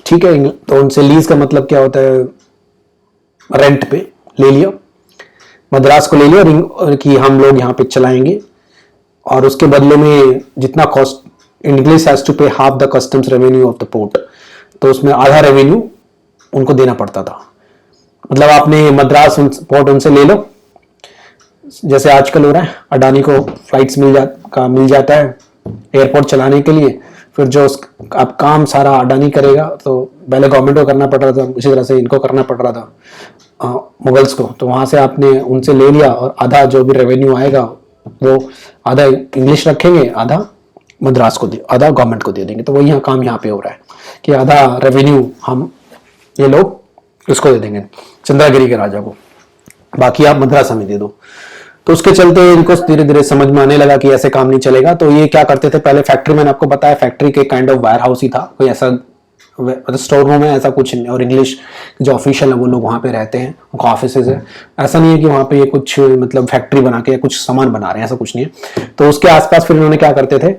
ठीक है। तो उनसे लीज का मतलब क्या होता है, रेंट पे ले लिया, मद्रास को ले लिया कि हम लोग यहाँ पे चलाएंगे, और उसके बदले में जितना कॉस्ट, इंग्लिश हैज टू पे half the customs revenue of the port, तो उसमें आधा रेवेन्यू उनको देना पड़ता था। मतलब आपने मद्रास पोर्ट उनसे ले लो, जैसे आजकल हो रहा है, अडानी को फ्लाइट्स मिल जाता है एयरपोर्ट चलाने के लिए, फिर जो अब काम सारा अडानी करेगा, तो पहले गवर्नमेंट को करना पड़ रहा था, उसी तरह से इनको करना पड़ रहा था मुगल्स को। तो वहां से आपने उनसे ले लिया, और आधा जो भी रेवेन्यू आएगा वो आधा इंग्लिश रखेंगे, आधा मद्रास को आधा गवर्नमेंट को दे देंगे। तो वही काम यहाँ पे हो रहा है कि आधा रेवेन्यू हम ये लोग इसको दे देंगे, चंद्रागिरी के राजा को, बाकी आप मद्रास हमें दे दो। तो उसके चलते इनको धीरे धीरे समझ में आने लगा कि ऐसे काम नहीं चलेगा। तो ये क्या करते थे, पहले फैक्ट्री, मैंने आपको बताया फैक्ट्री के काइंड ऑफ वायर हाउस ही था, कोई ऐसा स्टोर रूम है ऐसा कुछ नहीं, और इंग्लिश जो ऑफिशियल है वो लोग वहाँ पे रहते हैं, उनका ऑफिस है। ऐसा नहीं है कि वहाँ पे ये कुछ मतलब फैक्ट्री बना के कुछ सामान बना रहे हैं, ऐसा कुछ नहीं है। तो उसके आसपास फिर इन्होंने क्या करते थे,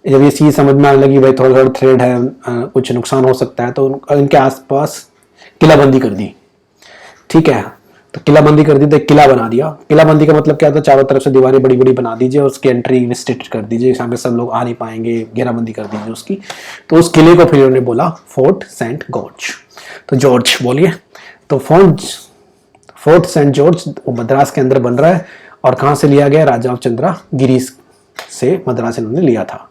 जब ये चीज समझ में आने लगी भाई थोड़ा थोड़ा थ्रेड है, कुछ नुकसान हो सकता है, तो इनके आसपास किलाबंदी कर दी, ठीक है। तो किलाबंदी कर दी, तो किला बना दिया। किलाबंदी का मतलब क्या होता है, चारों तरफ से दीवारें बड़ी बड़ी बना दीजिए, और उसकी एंट्री रिस्ट्रिक्ट कर दीजिए, यहाँ पे सब लोग आ नहीं पाएंगे, घेराबंदी कर दीजिए उसकी। तो उस किले को फिर उन्होंने बोला फोर्ट सेंट जॉर्ज। तो जॉर्ज बोलिए, तो फोर्ट सेंट जॉर्ज वो मद्रास के अंदर बन रहा है, और कहाँ से लिया गया, राजा ऑफ चंद्रागिरी से मद्रास इन्होंने लिया था।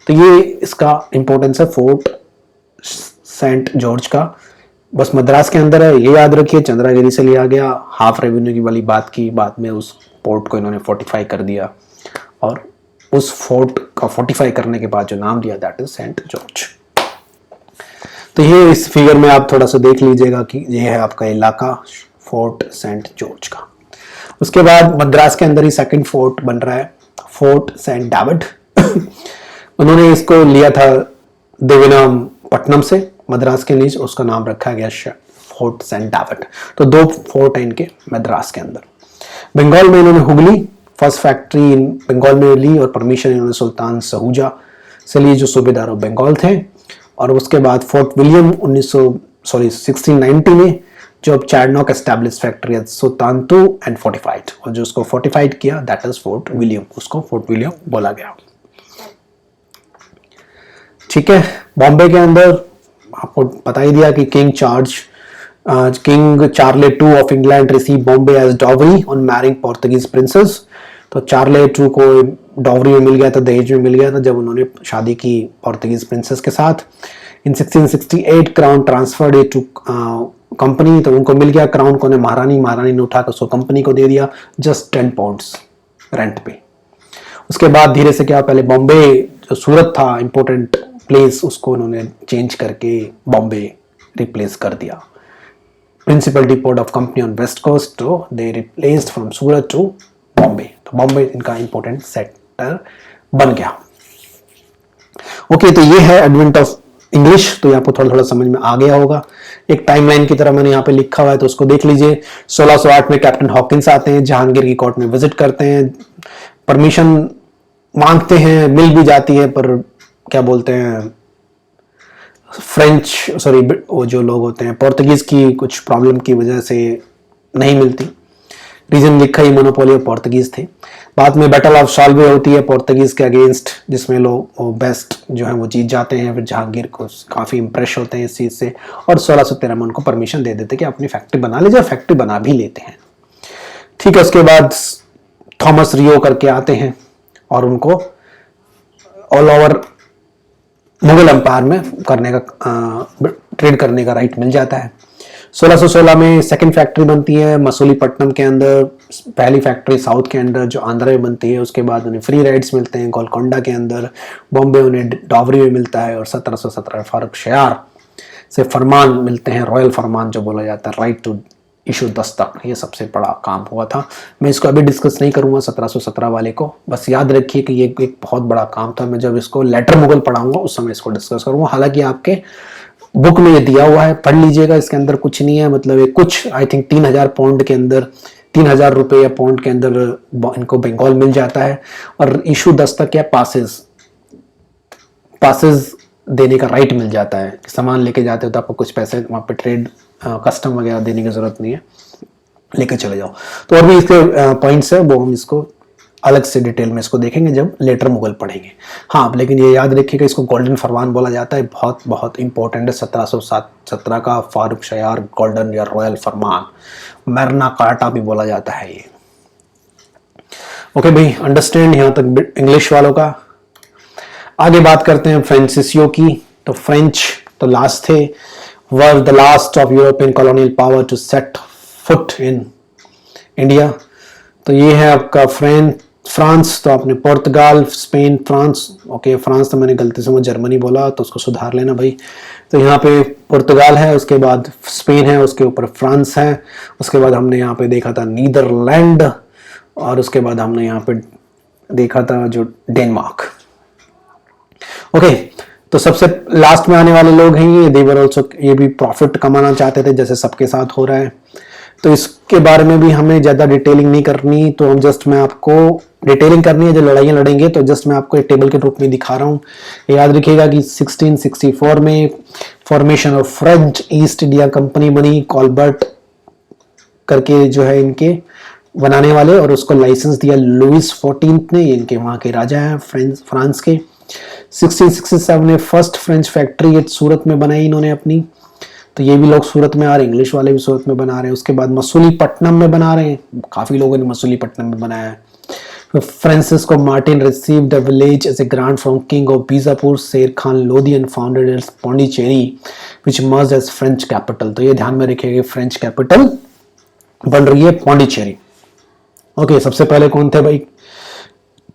तो ये इसका इंपॉर्टेंस है फोर्ट सेंट जॉर्ज का, बस मद्रास के अंदर है, ये याद रखिए। चंद्रागिरी से लिया गया, हाफ रेवेन्यू की वाली बात की, बाद में उस पोर्ट को इन्होंने फोर्टिफाई कर दिया, और उस फोर्ट का फोर्टिफाई करने के बाद जो नाम दिया दैट इज सेंट जॉर्ज। तो ये इस फिगर में आप थोड़ा सा देख लीजिएगा कि ये है आपका इलाका फोर्ट सेंट जॉर्ज का। उसके बाद मद्रास के अंदर ही सेकंड फोर्ट बन रहा है, फोर्ट सेंट डेविड। उन्होंने इसको लिया था देवीनापट्टनम से, मद्रास के नीचे, उसका नाम रखा गया फोर्ट सेंट डेविड। तो दो फोर्ट है इनके मद्रास के अंदर। बंगाल में इन्होंने हुगली फर्स्ट फैक्ट्री बंगाल में ली और परमिशन इन्होंने सुल्तान सहूजा से ली जो सूबेदार ऑफ बंगाल थे। और उसके बाद फोर्ट विलियम 1690 में जो अब चारनॉक एस्टैब्लिश फैक्ट्री है सुल्तानतू एंड फोर्टिफाइड, और जो उसको फोर्टिफाइड किया दैट इज फोर्ट विलियम, उसको फोर्ट विलियम बोला गया। ठीक है, बॉम्बे के अंदर आपको बता ही दिया कि King Charles II of England receive Bombay as dowry on marrying Portuguese princess. तो चार्ले II को डॉवरी में मिल गया था, दहेज में मिल गया था जब उन्होंने शादी की पोर्तुगीज प्रिंसेस के साथ। इन 1668 क्राउन ट्रांसफर्ड टू कंपनी, तो उनको मिल गया क्राउन को, महारानी ने उठाकर उसको कंपनी को दे दिया जस्ट 10 पाउंड्स रेंट पे। उसके बाद धीरे से क्या, पहले बॉम्बे जो सूरत था इंपॉर्टेंट प्लेस, उसको उन्होंने चेंज करके बॉम्बे रिप्लेस कर दिया। Principal depot of company on west coast, तो they replaced from Surat to Bombay. तो बॉम्बे इनका इंपॉर्टेंट सेक्टर बन गया। ओके, तो ये है एडवेंट ऑफ इंग्लिश। तो ये आपको थोड़ा थोड़ा समझ में आ गया होगा। एक टाइमलाइन की तरह मैंने यहाँ पे लिखा हुआ है, तो उसको देख लीजिए। 1608 में कैप्टन हॉकिंस आते हैं, जहांगीर की कोर्ट में विजिट करते हैं, परमिशन मांगते हैं, मिल भी जाती है, पर क्या बोलते हैं वो जो लोग होते हैं पोर्तुगीज की कुछ प्रॉब्लम की वजह से नहीं मिलती। रीजन लिखा ही मोनोपोली ऑफ पोर्तुगीज थे। बाद में बैटल ऑफ सॉल्वे होती है पोर्तुगीज के अगेंस्ट, जिसमें लोग बेस्ट जो है वो जीत जाते हैं। फिर जहांगीर को काफ़ी इंप्रेस होते हैं इस चीज़ से, और 1613 में उनको परमिशन दे देते कि अपनी फैक्ट्री बना लीजिए। फैक्ट्री बना भी लेते हैं। ठीक है, उसके बाद थॉमस रियो करके आते हैं और उनको ऑल ओवर मुगल एम्पायर में ट्रेड करने का राइट मिल जाता है। 1616 में सेकंड फैक्ट्री बनती है मसूलीपट्टनम के अंदर, पहली फैक्ट्री साउथ के अंदर जो आंध्र में बनती है। उसके बाद उन्हें फ्री राइड्स मिलते हैं गोलकोंडा के अंदर, बॉम्बे उन्हें डॉवरी में मिलता है, और 1717 फारूक शयार से फरमान मिलते हैं, रॉयल फरमान जो बोला जाता है, राइट टू इशू दस्तक। ये सबसे बड़ा काम हुआ था। मैं इसको अभी डिस्कस नहीं करूंगा 1717 वाले को, बस याद रखिए कि ये एक बहुत बड़ा काम था। मैं जब इसको लेटर मुगल पढ़ाऊंगा उस समय इसको डिस्कस करूंगा। हालांकि आपके बुक में ये दिया हुआ है, पढ़ लीजिएगा। इसके अंदर कुछ नहीं है, मतलब ये कुछ आई थिंक 3000 पाउंड के अंदर, 3000 रुपये या पाउंड के अंदर इनको बंगाल मिल जाता है। और इशू दस्तक या पासेस देने का राइट मिल जाता है। सामान लेके जाते हो तो आपको कुछ पैसे वहाँ पे ट्रेड कस्टम वगैरह देने की जरूरत नहीं है, लेके चले जाओ। तो और भी इसके पॉइंट्स है, वो हम इसको अलग से डिटेल में इसको देखेंगे जब लेटर मुगल पढ़ेंगे। हाँ, लेकिन ये याद रखिएगा इसको गोल्डन फरमान बोला जाता है, बहुत बहुत इंपॉर्टेंट है। 1717 का फारूक शयार गोल्डन या रॉयल फरमान, मैग्ना कार्टा भी बोला जाता है ये। ओके भाई, अंडरस्टैंड यहाँ तक इंग्लिश वालों का। आगे बात करते हैं फ्रांसिसियो की। तो फ्रेंच तो लास्ट थे, were the last of European colonial power to set foot in India. तो ये है आपका फ्रांस, तो आपने पुर्तगाल, स्पेन, फ्रांस। ओके, फ्रांस तो मैंने गलती से वो जर्मनी बोला, तो उसको सुधार लेना भाई। तो यहाँ पे पुर्तगाल है, उसके बाद स्पेन है, उसके ऊपर फ्रांस है, उसके बाद हमने यहाँ पे देखा था नीदरलैंड, और उसके बाद हमने यहाँ पे देखा था जो डेनमार्क। ओके, तो सबसे लास्ट में आने वाले लोग हैं ये, देवर ऑल्सो, ये भी प्रॉफिट कमाना चाहते थे जैसे सबके साथ हो रहा है। तो इसके बारे में भी हमें ज़्यादा डिटेलिंग नहीं करनी, तो हम जस्ट मैं आपको डिटेलिंग करनी है जो लड़ाइयाँ लड़ेंगे, तो जस्ट मैं आपको एक टेबल के रूप में दिखा रहा हूँ। याद रखिएगा कि 1664 में formation of French east India company बनी, कॉलबर्ट करके जो है इनके बनाने वाले, और उसको लाइसेंस दिया लुइस 14 ने, ये इनके वहाँ के राजा हैं फ्रांस के। 1667 में फर्स्ट फ्रेंच फैक्ट्री सूरत में बनाई इन्होंने अपनी, तो ये भी लोग सूरत में आ रहे हैं, इंग्लिश वाले भी सूरत में बना रहे हैं। उसके बाद मसूलीपट्टनम में बना रहे हैं, काफ़ी लोगों ने मसूलीपट्टनम में बनाया है। Francisco Martin received the village as a grant from king of Bijapur Sher Khan Lodi and founded its Pondicherry which merge as French capital. तो ये ध्यान में रखिएगा, फ्रेंच कैपिटल बन रही है पौंडीचेरी। ओके, सबसे पहले कौन थे भाई?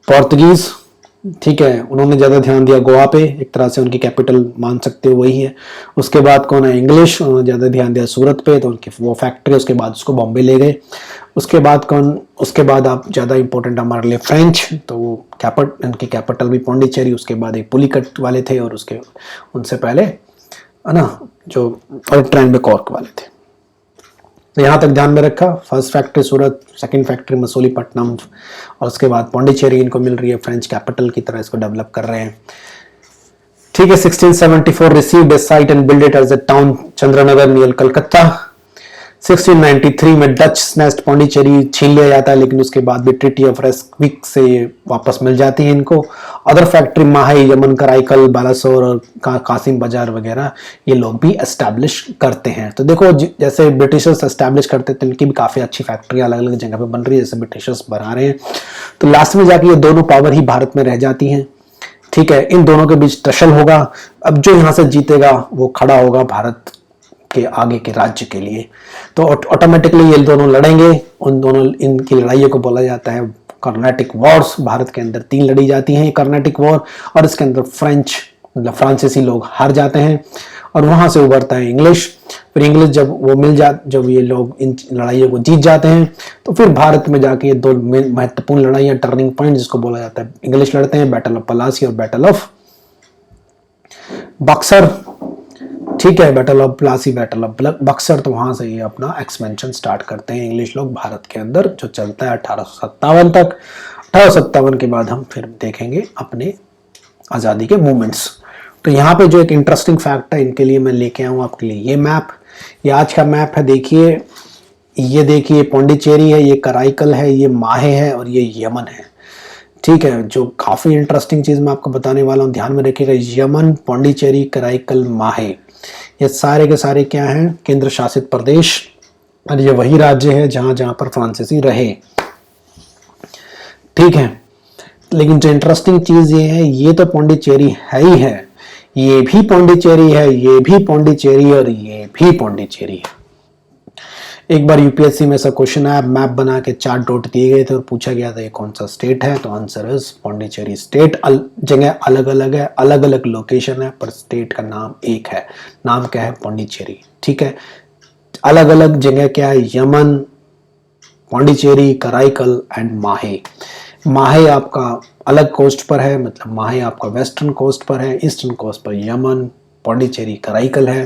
पोर्तुगीज। ठीक है, उन्होंने ज़्यादा ध्यान दिया गोवा पे, एक तरह से उनकी कैपिटल मान सकते हो वही है। उसके बाद कौन है? इंग्लिश, उन्होंने ज़्यादा ध्यान दिया सूरत पे, तो उनकी वो फैक्ट्री, उसके बाद उसको बॉम्बे ले गए। उसके बाद कौन? उसके बाद आप ज़्यादा इंपॉर्टेंट हमारे लिए फ्रेंच, तो उनकी कैपिटल भी पौंडीचेरी। उसके बाद एक पुलिकट वाले थे, और उसके उनसे पहले है ना जो ट्राइन में कॉर्क वाले थे। तो यहाँ तक ध्यान में रखा। फर्स्ट फैक्ट्री सूरत, सेकंड फैक्ट्री मसूलीपट्टनम, और उसके बाद पौंडीचेरी इनको मिल रही है, फ्रेंच कैपिटल की तरह इसको डेवलप कर रहे हैं। ठीक है। 1674 received a site and build it as a town Chandranagar near Calcutta. 1693 में डच स्नैच्ड पौंडीचेरी छीन लिया जाता है, लेकिन उसके बाद भी ट्रीटी ऑफ रेस्टविक से वापस मिल जाती है इनको। अदर फैक्ट्री माहे, यमन, कराईकल, बालासोर और कासिम बाजार वगैरह ये लोग भी एस्टैब्लिश करते हैं। तो देखो जैसे ब्रिटिशर्स एस्टैब्लिश करते थे, इनकी भी काफी अच्छी फैक्ट्री अलग अलग जगह पे बन रही है, जैसे ब्रिटिशर्स बना रहे हैं। तो लास्ट में जाके ये दोनों पावर ही भारत में रह जाती हैं। ठीक है। इन दोनों के बीच टसल होगा। अब जो यहाँ से जीतेगा वो खड़ा होगा भारत के आगे के राज्य के लिए। तो ऑटोमेटिकली ये दोनों लड़ेंगे। उन दोनों इनकी लड़ाइयों को बोला जाता है कर्नाटिक वॉर्स। भारत के अंदर 3 लड़ी जाती हैं कर्नाटिक वॉर, और इसके अंदर फ्रेंच मतलब फ्रांसीसी लोग हार जाते हैं, और वहां से उभरता है इंग्लिश। फिर इंग्लिश जब ये लोग इन लड़ाइयों को जीत जाते हैं, तो फिर भारत में जाके ये 2 महत्वपूर्ण लड़ाइयां, टर्निंग पॉइंट जिसको बोला जाता है, इंग्लिश लड़ते हैं, बैटल ऑफ पलासी और बैटल ऑफ बक्सर। ठीक है। Battle of Plassey, battle of Buxar. तो वहां से ये अपना एक्सपेंशन स्टार्ट करते हैं इंग्लिश लोग भारत के अंदर, जो चलता है 1857 तक। 1857 के बाद हम फिर देखेंगे अपने आज़ादी के मूवमेंट्स। तो यहाँ पे जो एक इंटरेस्टिंग फैक्ट है इनके लिए मैं लेके आऊँ आपके लिए ये मैप। ये आज का मैप है। देखिए, ये देखिए पौंडीचेरी है, ये कराईकल है, ये माहे है और ये यमन है। ठीक है। जो काफ़ी इंटरेस्टिंग चीज़ मैं आपको बताने वाला हूँ, ध्यान में रखिएगा। यमन, पौंडीचेरी, कराईकल, माहे, ये सारे के सारे क्या हैं? केंद्र शासित प्रदेश। और ये वही राज्य है जहां जहां पर फ्रांसीसी रहे। ठीक है। लेकिन जो इंटरेस्टिंग चीज ये है, ये तो पौंडीचेरी है ही है, ये भी पौंडीचेरी है, ये भी पौंडीचेरी और ये भी पौंडीचेरी है। एक बार यूपीएससी में ऐसा क्वेश्चन आया, मैप बना के 4 डॉट दिए गए थे और पूछा गया था ये कौन सा स्टेट है, तो आंसर इज पौंडीचेरी। स्टेट जगह अलग अलग है, अलग अलग लोकेशन है, पर स्टेट का नाम एक है। नाम क्या है? पौंडीचेरी। ठीक है। अलग अलग जगह क्या है? यमन, पौंडीचेरी, कराईकल एंड माहे। माहे आपका अलग कोस्ट पर है, मतलब माहे आपका वेस्टर्न कोस्ट पर है, ईस्टर्न कोस्ट पर यमन, पौंडीचेरी, कराईकल है।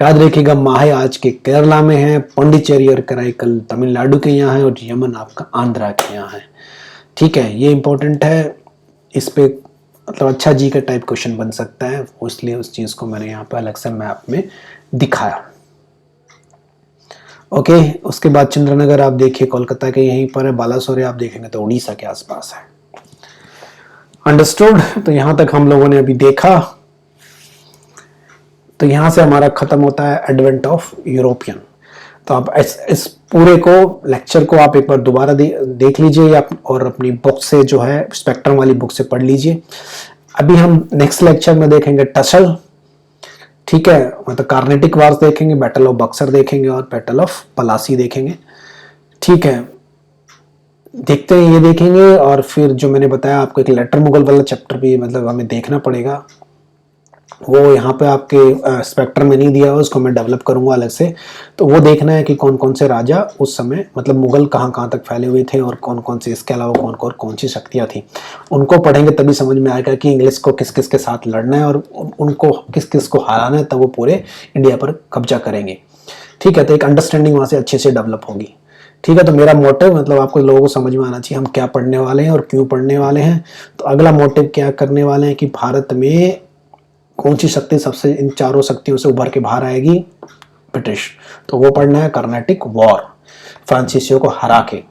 याद रखिएगा, माहे आज के केरला में है, पौंडीचेरी और कराईकल तमिलनाडु के यहाँ है, और यमन आपका आंध्रा के यहाँ है। ठीक है। ये इंपॉर्टेंट है। इस पे मतलब अच्छा जी का टाइप क्वेश्चन बन सकता है, इसलिए उस चीज को मैंने यहाँ पे अलग से मैप में दिखाया। ओके। उसके बाद चंद्रनगर आप देखिए कोलकाता के यहीं पर है, बालासोर आप देखेंगे तो उड़ीसा के आसपास है। अंडरस्टूड। तो यहां तक हम लोगों ने अभी देखा। तो यहां से हमारा खत्म होता है एडवेंट ऑफ यूरोपियन। तो आप इस पूरे को लेक्चर को आप एक बार दोबारा देख लीजिए, और अपनी बुक से जो है स्पेक्ट्रम वाली बुक से पढ़ लीजिए। अभी हम नेक्स्ट लेक्चर में देखेंगे टसल। ठीक है। मतलब कार्नेटिक वार्स देखेंगे, बैटल ऑफ बक्सर देखेंगे और बैटल ऑफ पलासी देखेंगे। ठीक है। देखते हैं, ये देखेंगे। और फिर जो मैंने बताया आपको, एक लेटर मुगल वाला चैप्टर भी मतलब हमें देखना पड़ेगा, वो यहाँ पे आपके स्पेक्ट्रम में नहीं दिया हुआ, उसको मैं डेवलप करूंगा अलग से। तो वो देखना है कि कौन कौन से राजा उस समय मतलब मुगल कहाँ कहाँ तक फैले हुए थे, और कौन कौन से, इसके अलावा कौन सी शक्तियाँ थी। उनको पढ़ेंगे तभी समझ में आएगा कि इंग्लिश को किस किस के साथ लड़ना है और उनको किस किस को हराना है, तब वो पूरे इंडिया पर कब्जा करेंगे। ठीक है। तो एक अंडरस्टैंडिंग वहाँ से अच्छे से डेवलप होगी। ठीक है। तो मेरा मोटिव मतलब आपको लोगों को समझ में आना चाहिए हम क्या पढ़ने वाले हैं और क्यों पढ़ने वाले हैं। तो अगला मोटिव क्या करने वाले हैं कि भारत में कौन सी शक्ति सबसे इन चारों शक्तियों से उभर के बाहर आएगी? ब्रिटिश। तो वो पढ़ना है कर्नाटिक वॉर, फ्रांसीसियों को हरा के।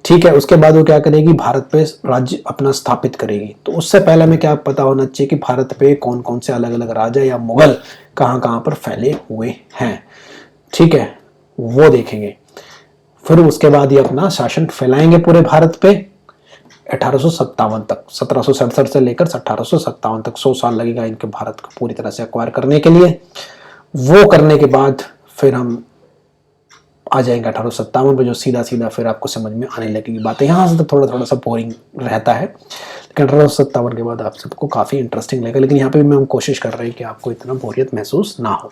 ठीक है। उसके बाद वो क्या करेगी? भारत पे राज्य अपना स्थापित करेगी। तो उससे पहले हमें क्या पता होना चाहिए कि भारत पे कौन कौन से अलग अलग राजा या मुगल कहाँ कहाँ पर फैले हुए हैं। ठीक है। वो देखेंगे। फिर उसके बाद ये अपना शासन फैलाएंगे पूरे भारत पे 1857 तक, 1767 से लेकर 1857 तक 100 साल लगेगा इनके भारत को पूरी तरह से एक्वायर करने के लिए। वो करने के बाद फिर हम आ जाएंगे 1857 पे, जो सीधा सीधा फिर आपको समझ में आने लगेगी बातें। यहाँ से तो थोड़ा थोड़ा सा बोरिंग रहता है, लेकिन 1857 के बाद आप सबको काफ़ी इंटरेस्टिंग लगेगा। लेकिन यहाँ पे भी हम कोशिश कर रहे हैं कि आपको इतना बोरियत महसूस ना हो।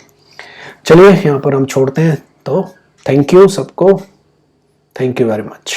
चलिए यहाँ पर हम छोड़ते हैं। तो थैंक यू सबको, थैंक यू वेरी मच।